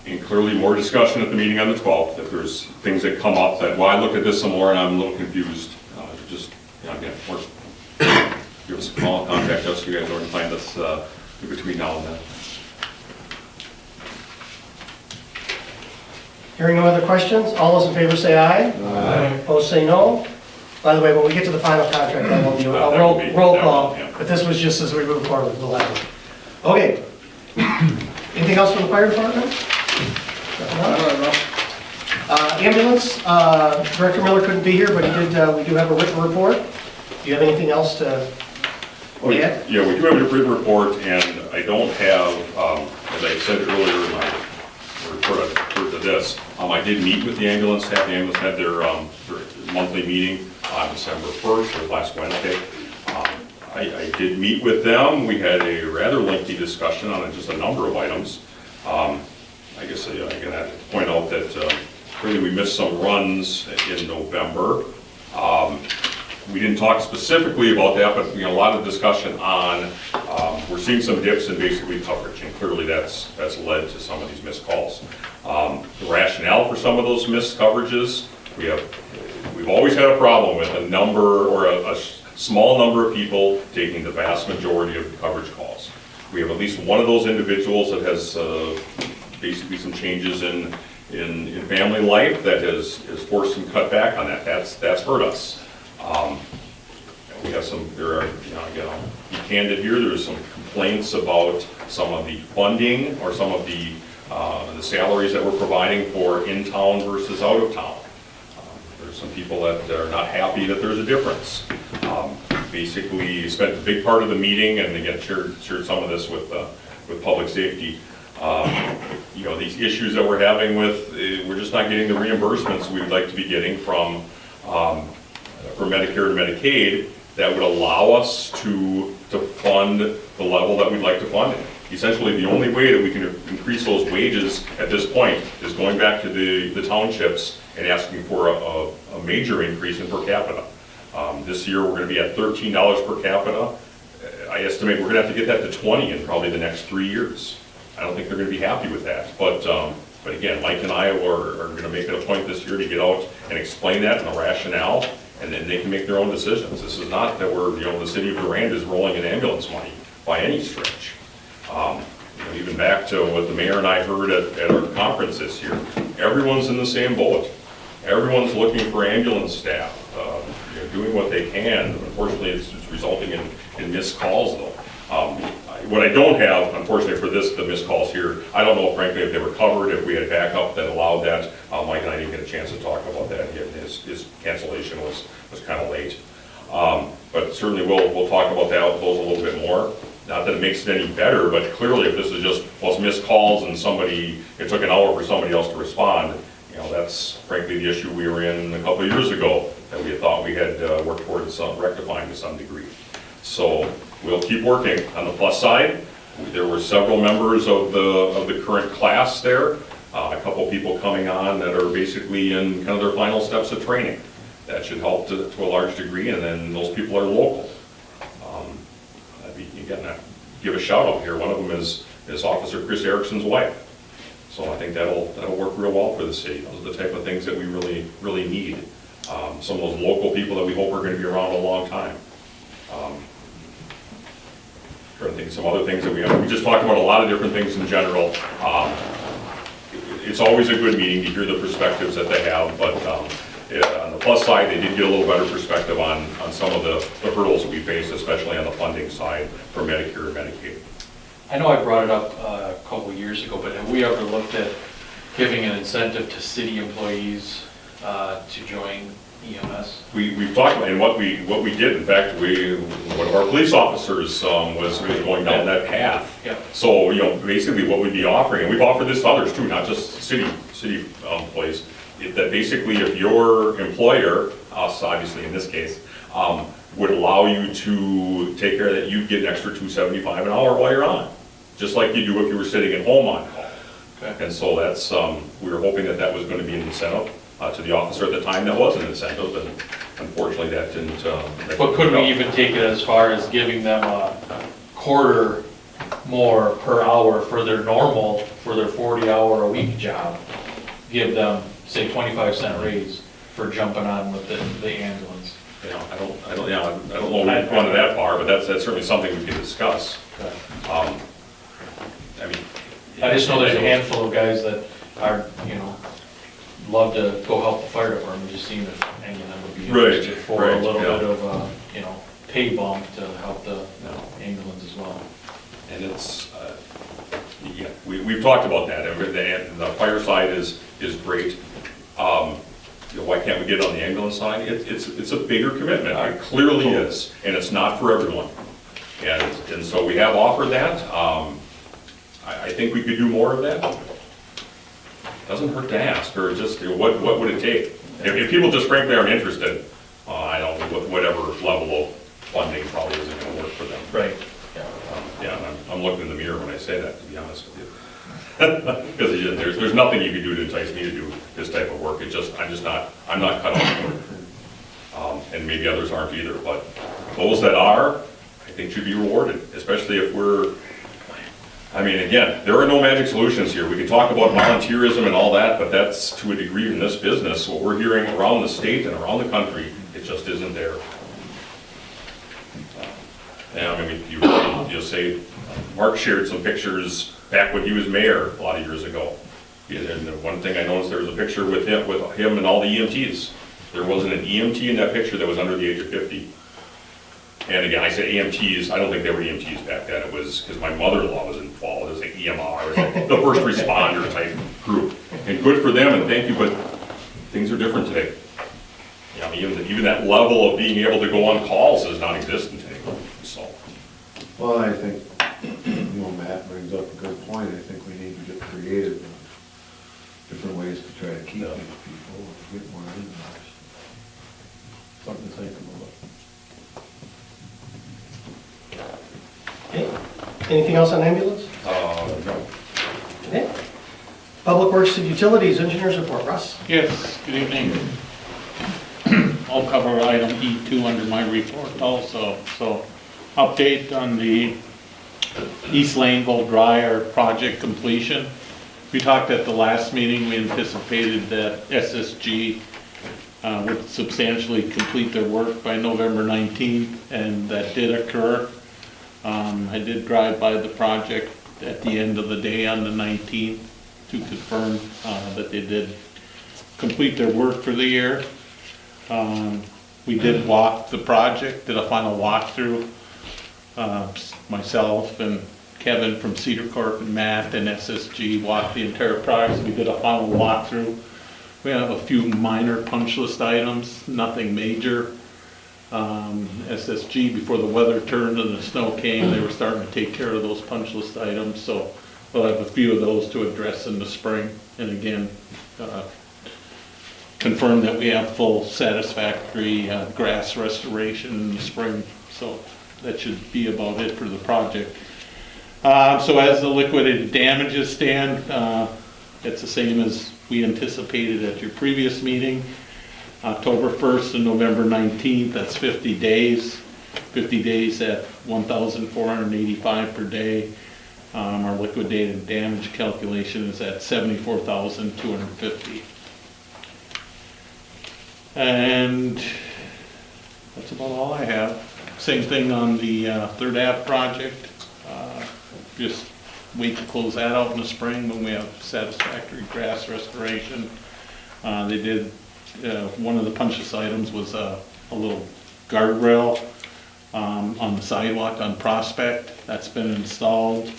And clearly more discussion at the meeting on the 12th, if there's things that come up that, well, I looked at this some more and I'm a little confused. Just, you know, again, give us a call, contact us, you guys already find us between now and then. Hearing no other questions, all those in favor say aye. Aye. Opposed say no. By the way, when we get to the final contract, then we'll do a That roll will be- roll that will- call, yeah. but this was just as we move forward, we'll have it. Okay. Anything else from the fire department? Nothing else? Ambulance, Director Miller couldn't be here, but he did, we do have a written report. Do you have anything else to add? Yeah, we do have a written report, and I don't have, as I said earlier in my report, I referred to this, I did meet with the ambulance staff. The ambulance had their monthly meeting on December 1st, or last Wednesday. I did meet with them. We had a rather lengthy discussion on just a number of items. I guess I'm going to have to point out that really we missed some runs in November. We didn't talk specifically about that, but a lot of discussion on, we're seeing some dips in basically coverage, and clearly that's led to some of these missed calls. The rationale for some of those missed coverages, we've always had a problem with a number or a small number of people taking the vast majority of the coverage calls. We have at least one of those individuals that has basically some changes in family life that has forced some cutback on that. That's hurt us. We have again, I'll be candid here, there's some complaints about some of the funding or some of the salaries that we're providing for in-town versus out of town. There's some people that are not happy that there's a difference. Basically, spent a big part of the meeting, and again, shared some of this with public safety. These issues that we're having with, we're just not getting the reimbursements we'd like to be getting from Medicare and Medicaid that would allow us to fund the level that we'd like to fund it. Essentially, the only way that we can increase those wages at this point is going back to the townships and asking for a major increase in per capita. This year, we're gonna be at $13 per capita. I estimate we're gonna have to get that to 20 in probably the next 3 years. I don't think they're gonna be happy with that, but again, Mike and I are gonna make it a point this year to get out and explain that and the rationale, and then they can make their own decisions. This is not that we're, the city of Durand is rolling in ambulance money by any stretch. Even back to what the mayor and I heard at our conference this year, everyone's in the same boat. Everyone's looking for ambulance staff, doing what they can. Unfortunately, it's resulting in missed calls though. What I don't have, unfortunately for the missed calls here, I don't know frankly if they were covered, if we had backup that allowed that. Mike and I didn't get a chance to talk about that. His cancellation was kind of late. But certainly we'll talk about those a little bit more. Not that it makes it any better, but clearly if this is just, well, it's missed calls and it took an hour for somebody else to respond, that's frankly the issue we were in a couple of years ago that we had thought we had worked towards rectifying to some degree. So we'll keep working. On the plus side, there were several members of the current class there, a couple people coming on that are basically in kind of their final steps of training. That should help to a large degree, and then those people are local. Again, I give a shout out here. One of them is Officer Chris Erickson's wife. So I think that'll work real well for the city. Those are the type of things that we really need. Some of those local people that we hope are going to be around a long time. Trying to think of some other things that we just talked about a lot of different things in general. It's always a good meeting to hear the perspectives that they have, but on the plus side, they did get a little better perspective on some of the hurdles we face, especially on the funding side for Medicare and Medicaid. I know I brought it up a couple years ago, but have we ever looked at giving an incentive to city employees to join EMS? We've talked about, and what we did, in fact, one of our police officers was going down that path. Yeah. So, basically what we'd be offering, and we've offered this to others too, not just city employees, that basically if your employer, us obviously in this case, would allow you to take care of that, you'd get an extra $2.75 an hour while you're on, just like you do if you were sitting at home on call. Okay. And so that's, we were hoping that was going to be an incentive to the officer at the time. That was an incentive, and unfortunately that didn't. But couldn't we even take it as far as giving them a quarter more per hour for their 40-hour-a-week job? Give them, say, 25-cent raise for jumping on with the ambulance. I don't know if we've gone to that far, but that's certainly something we could discuss. Okay. I just know there's a handful of guys that are, love to go help the fire department, just seeing if any of them would be interested for a little bit of, pay bump to help the ambulance as well. And it's, we've talked about that. The fire side is great. Why can't we get it on the ambulance side? It's a bigger commitment. It clearly is, and it's not for everyone. And so we have offered that. I think we could do more of that. Doesn't hurt to ask, or just what would it take? If people just frankly aren't interested, I don't think whatever level of funding probably isn't going to work for them. Right. I'm looking in the mirror when I say that, to be honest with you. Because there's nothing you can do to entice me to do this type of work. I'm not cut off for it. And maybe others aren't either, but those that are, I think should be rewarded, especially if again, there are no magic solutions here. We can talk about volunteerism and all that, but that's to a degree in this business. What we're hearing around the state and around the country, it just isn't there. You'll say, Mark shared some pictures back when he was mayor a lot of years ago. And the one thing I noticed, there was a picture with him and all the EMTs. There wasn't an EMT in that picture that was under the age of 50. And again, I say EMTs, I don't think they were EMTs back then. It was because my mother-in-law was involved. It was like EMR, it was like the first responder type group. And good for them, and thank you, but things are different today. Even that level of being able to go on calls is non-existent anymore. So. Well, I think, Matt brings up a good point. I think we need to get creative in different ways to try to keep these people and get more in Something to think about. Okay. Anything else on ambulance? No. Okay. Public Works and Utilities, Engineers Report. Russ? Yes, good evening. I'll cover item E2 under my report also. So, update on the East Laneville dryer project completion. We talked at the last meeting, we anticipated that SSG would substantially complete their work by November 19th, and that did occur. I did drive by the project at the end of the day on the 19th to confirm that they did complete their work for the year. We did walk the project, did a final walkthrough. Myself and Kevin from Cedar Corp and Matt and SSG walked the entire project. We did a final walkthrough. We have a few minor punch list items, nothing major. SSG, before the weather turned and the snow came, they were starting to take care of those punch list items. So we'll have a few of those to address in the spring. And again, confirm that we have full satisfactory grass restoration in the spring. So that should be about it for the project. So as the liquidated damages stand, it's the same as we anticipated at your previous meeting. October 1st and November 19th, that's 50 days. 50 days at $1,485 per day. Our liquidated damage calculation is at $74,250. And that's about all I have. Same thing on the Third Ave project. Just wait to close that out in the spring when we have satisfactory grass restoration. They did, one of the punch list items was a little guardrail on the sidewalk on Prospect. That's been installed.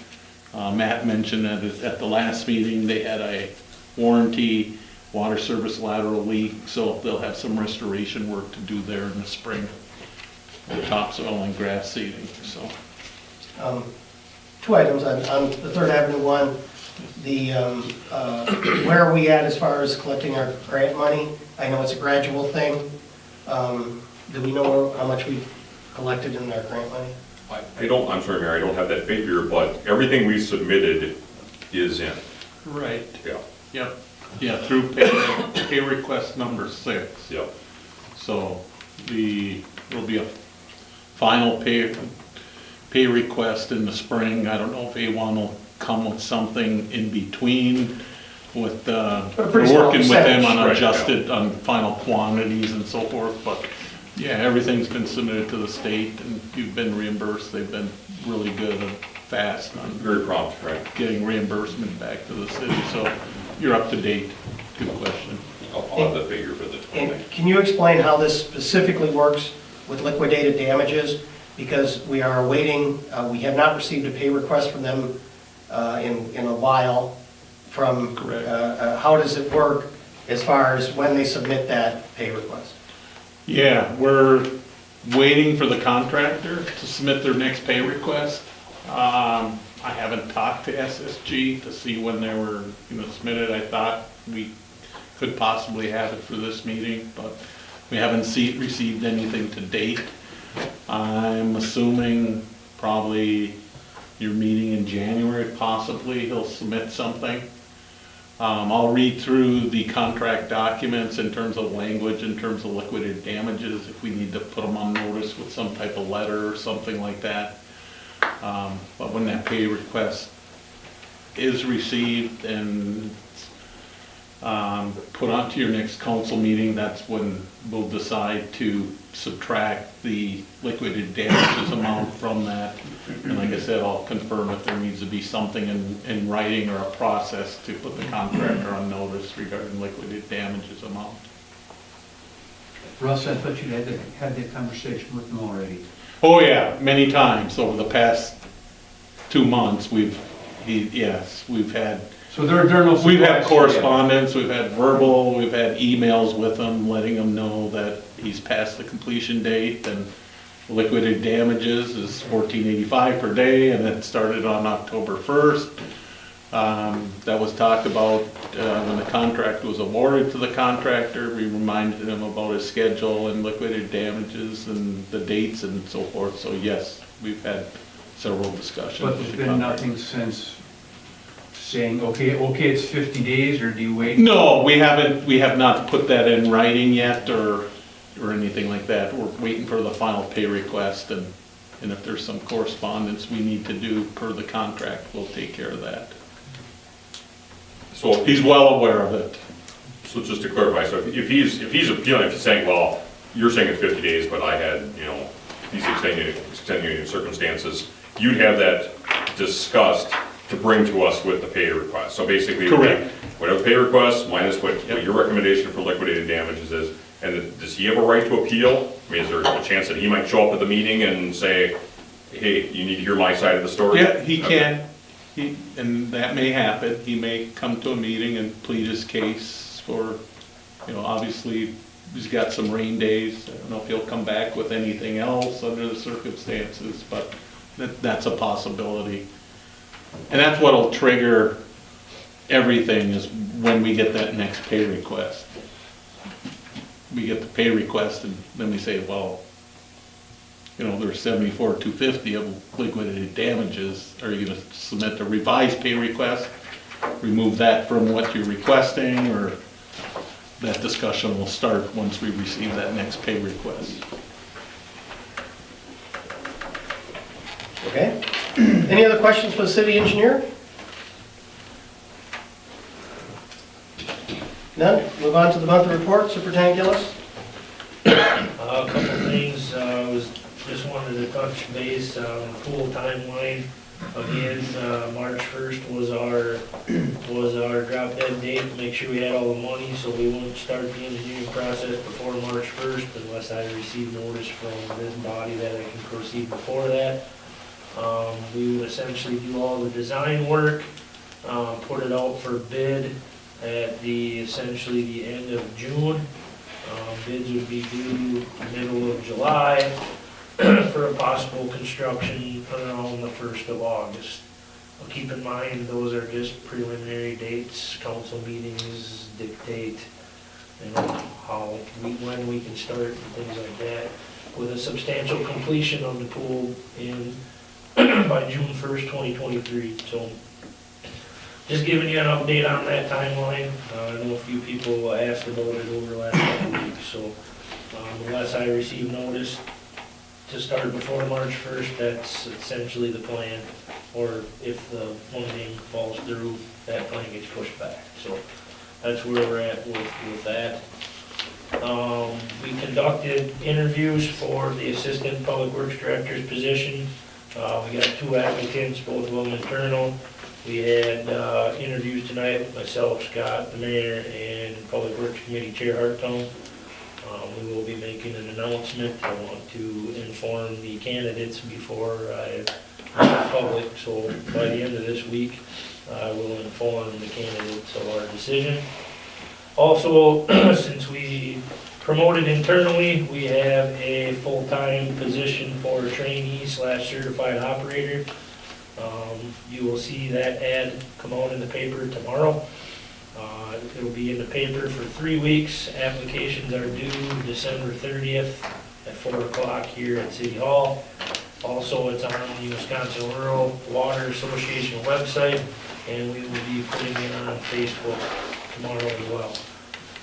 Matt mentioned that at the last meeting they had a warranty water service lateral leak, so they'll have some restoration work to do there in the spring. Topsoil and grass seeding, so. Two items on the Third Avenue one. The where are we at as far as collecting our grant money? I know it's a gradual thing. Do we know how much we collected in our grant money? I'm sorry, Mayor, I don't have that figure, but everything we submitted is in. Right. Yeah. Yep. Yeah, through pay request number 6. Yep. So there'll be a final pay request in the spring. I don't know if A1 will come with something in between with, we're working with them on adjusted, on final quantities and so forth, but yeah, everything's been submitted to the state and you've been reimbursed. They've been really good and fast on Very prompt, right? getting reimbursement back to the city, so you're up to date. Good question. I'll have the figure for the 20. And can you explain how this specifically works with liquidated damages? Because we are awaiting, we have not received a pay request from them in a while. From how does it work as far as when they submit that pay request? Yeah, we're waiting for the contractor to submit their next pay request. I haven't talked to SSG to see when they were going to submit it. I thought we could possibly have it for this meeting, but we haven't received anything to date. I'm assuming probably your meeting in January, possibly he'll submit something. I'll read through the contract documents in terms of language, in terms of liquidated damages, if we need to put them on notice with some type of letter or something like that. But when that pay request is received and put onto your next council meeting, that's when we'll decide to subtract the liquidated damages amount from that. And like I said, I'll confirm if there needs to be something in writing or a process to put the contractor on notice regarding liquidated damages amount. Russ, I thought you had that conversation with them already. Oh yeah, many times over the past 2 months, we've had. So there are no. We've had correspondence, we've had verbal, we've had emails with him, letting him know that he's past the completion date and liquidated damages is $14.85 per day, and it started on October 1st. That was talked about when the contract was awarded to the contractor. We reminded him about his schedule and liquidated damages and the dates and so forth. So yes, we've had several discussions. But with there's the been contractor. nothing since saying, okay, it's 50 days, or do you wait? No, we have not put that in writing yet or anything like that. We're waiting for the final pay request, and if there's some correspondence we need to do per the contract, we'll take care of that. So He's well aware of it. So just to clarify, so if he's appealing, if he's saying, well, you're saying it's 50 days, but I had, these extenuating circumstances, you'd have that discussed to bring to us with the pay request. So basically, Correct. whatever the pay request minus what Yep. your recommendation for liquidated damages is, and does he have a right to appeal? I mean, is there a chance that he might show up at the meeting and say, hey, you need to hear my side of the story? Yeah, he Okay. can. And that may happen. He may come to a meeting and plead his case for, obviously, he's got some rain days. I don't know if he'll come back with anything else under the circumstances, but that's a possibility. And that's what'll trigger everything, is when we get that next pay request. We get the pay request and then we say, well, there's 74,250 of liquidated damages. Are you gonna submit a revised pay request? Remove that from what you're requesting, or that discussion will start once we receive that next pay request. Okay. Any other questions for the city engineer? None? Move on to the monthly report. Superintendent Gillis? A couple things, just wanted to touch base on pool timeline. Again, March 1st was our drop dead date to make sure we had all the money, so we wouldn't start the engineering process before March 1st unless I receive notice from this body that I can proceed before that. We would essentially do all the design work, put it out for bid at essentially the end of June. Bids would be due middle of July for a possible construction around the 1st of August. But keep in mind, those are just preliminary dates. Council meetings dictate, when we can start and things like that, with a substantial completion of the pool by June 1st, 2023. So just giving you an update on that timeline. I know a few people asked about it over the last couple of weeks, so unless I receive notice to start before March 1st, that's essentially the plan. Or if the funding falls through, that plan gets pushed back. So that's where we're at with that. We conducted interviews for the Assistant Public Works Director's position. We got 2 applicants, both of them internal. We had interviews tonight with myself, Scott, the mayor, and Public Works Committee Chair Hartong. We will be making an announcement. I want to inform the candidates before I public, so by the end of this week, I will inform the candidates of our decision. Also, since we promoted internally, we have a full-time position for trainee/certified operator. You will see that ad come out in the paper tomorrow. It'll be in the paper for 3 weeks. Applications are due December 30th at 4 o'clock here at City Hall. Also, it's on the Wisconsin Rural Water Association website, and we will be putting it on Facebook tomorrow as well.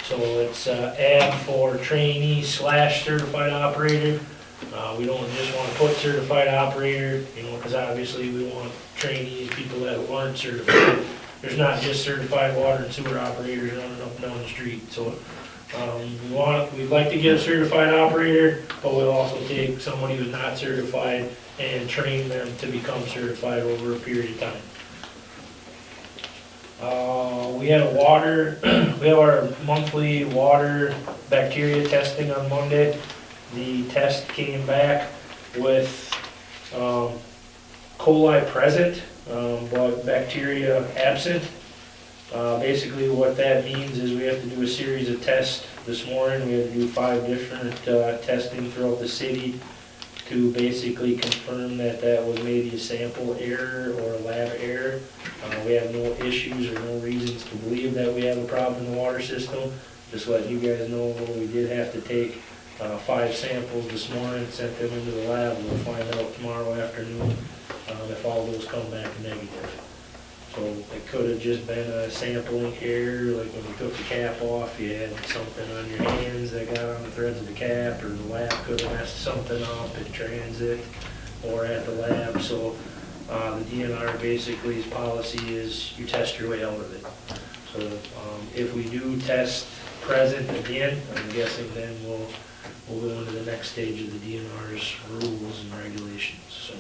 So it's an ad for trainee/certified operator. We don't just want to put certified operator, because obviously we want trainees, people that aren't certified. There's not just certified water and sewer operators running up and down the street. So we'd like to get a certified operator, but we'll also take somebody who's not certified and train them to become certified over a period of time. We have our monthly water bacteria testing on Monday. The test came back with coli present, but bacteria absent. Basically what that means is we have to do a series of tests this morning. We had to do 5 different testing throughout the city to basically confirm that that was maybe a sample error or a lab error. We have no issues or no reasons to believe that we have a problem in the water system. Just letting you guys know, we did have to take 5 samples this morning, sent them into the lab. We'll find out tomorrow afternoon if all those come back negative. So it could have just been a sampling error, like when you took the cap off, you had something on your hands that got on the threads of the cap, or the lab could have messed something up in transit or at the lab. So the DNR basically, his policy is you test your way out of it. So if we do test present again, I'm guessing then we'll go into the next stage of the DNR's rules and regulations. So.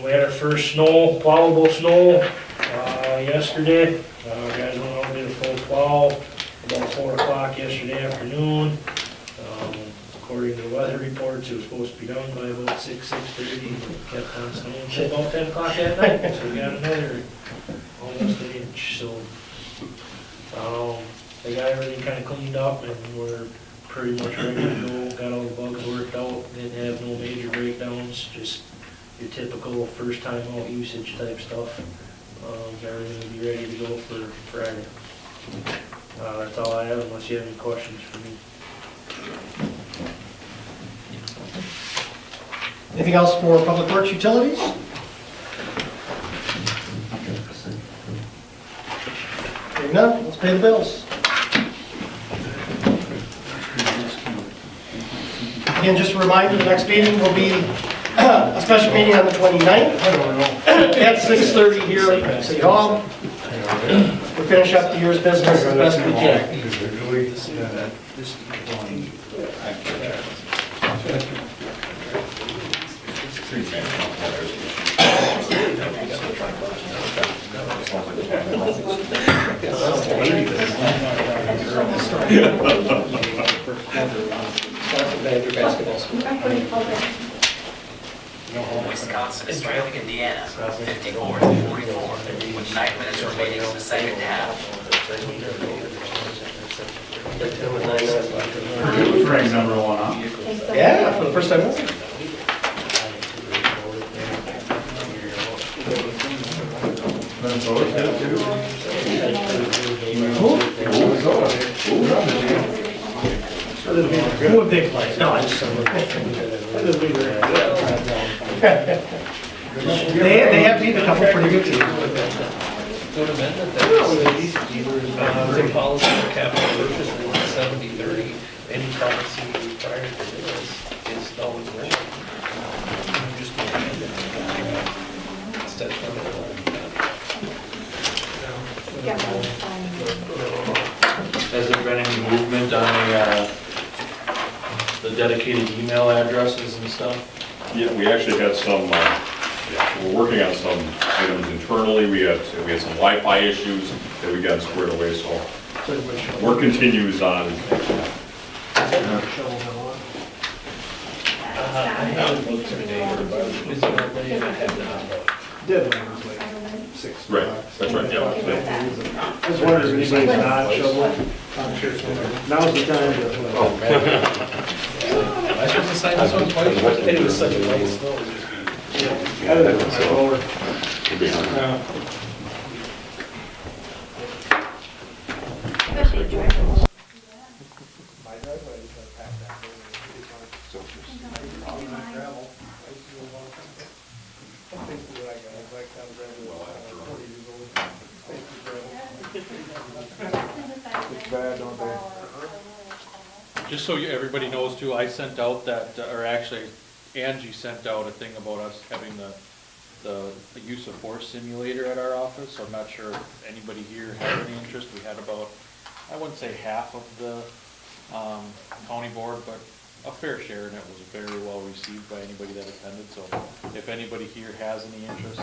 We had our first plowable snow yesterday. Guys went out and did a full plow about 4 o'clock yesterday afternoon. According to the weather reports, it was supposed to be done by about 6:30. Kept on snowing until about 10 o'clock at night. So we got another almost an inch. So they got everything kind of cleaned up and we're pretty much ready to go. Got all the bugs worked out. Didn't have no major breakdowns. Just your typical first time out usage type stuff. Everything will be ready to go for Friday. That's all I have unless you have any questions for me. Anything else for Public Works Utilities? Hearing none, let's pay the bills. Again, just a reminder, the next meeting will be a special meeting on the 29th at 6:30 here at City Hall. We'll finish up the year's business as best we can. Wisconsin is trailing Indiana 54-44 with 9 minutes remaining in the second half. Rank number 1, huh? Yeah, for the first time ever. Who would they play? No, I just they have beat a couple pretty good teams. Policy for capital purchase is 70-30. Any policy prior to this is null and void. Just instead Has there been any movement on the dedicated email addresses and stuff? Yeah, we actually had some, we're working on some items internally. We had some Wi-Fi issues that we got squared away, so work continues on. I haven't looked today, but I was busy all day and I had not. Deadline was like 6. Right, that's right, yeah. I was wondering if anybody's not shoveling. Now's the time to. Am I supposed to sign this one twice? It was such a light snow. I did it with my roller. My driveway is gonna pack that. Gravel. Basically what I got, I like that gravel. 40 years old. It's bad, don't they? Just so everybody knows too, I sent out that, or actually Angie sent out a thing about us having the use of force simulator at our office. So I'm not sure if anybody here has any interest. We had about, I wouldn't say half of the county board, but a fair share, and it was very well received by anybody that attended. So if anybody here has any interest,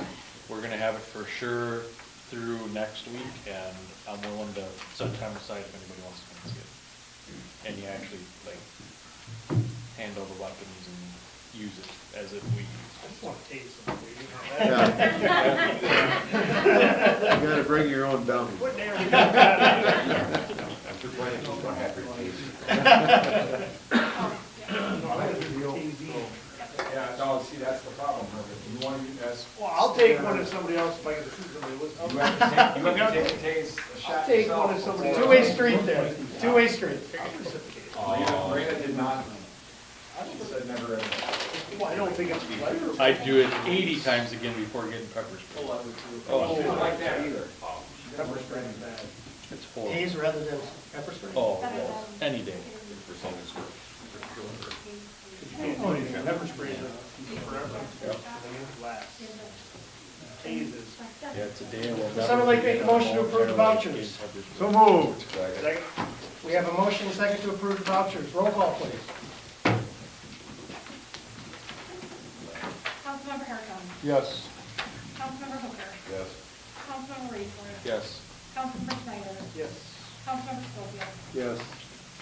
we're gonna have it for sure through next week, and I'm willing to set time aside if anybody wants to come and see it. And you actually like handle the weapons and use it as if we use it. I just want to taste something. You gotta bring your own dummy. After playing, I'm happy to taste. take one if somebody else might shoot somebody with. I'll take one if somebody. Two-way street there, two-way street. Marina did not. Said never. Well, I don't think it's pleasurable. I'd do it 80 times again before getting pepper spray. Oh, she didn't like that either. Pepper spray is bad. It's horrible. Haze rather than pepper spray? Oh, yes, any day. Pepper spray is forever. Lasts. Jesus. Yeah, it's a day. Would Someone like to make a motion to approve the vouchers? So moved. Second. We have a motion and second to approve the vouchers. Roll call, please. Councilmember Harrison. Yes. Councilmember Hooker. Yes. Councilmember Raisler. Yes. Councilmember Schneider. Yes. Councilmember Schofield. Yes.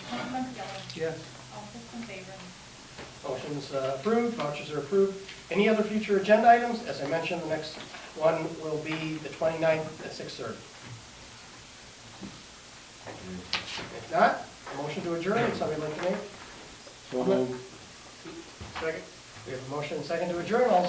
Councilmember Gillis. Yes. All six in favor. Motion's approved, vouchers are approved. Any other future agenda items? As I mentioned, the next one will be the 29th at 6:30. If not, a motion to adjourn, somebody like to make? Second. We have a motion and second to adjourn, all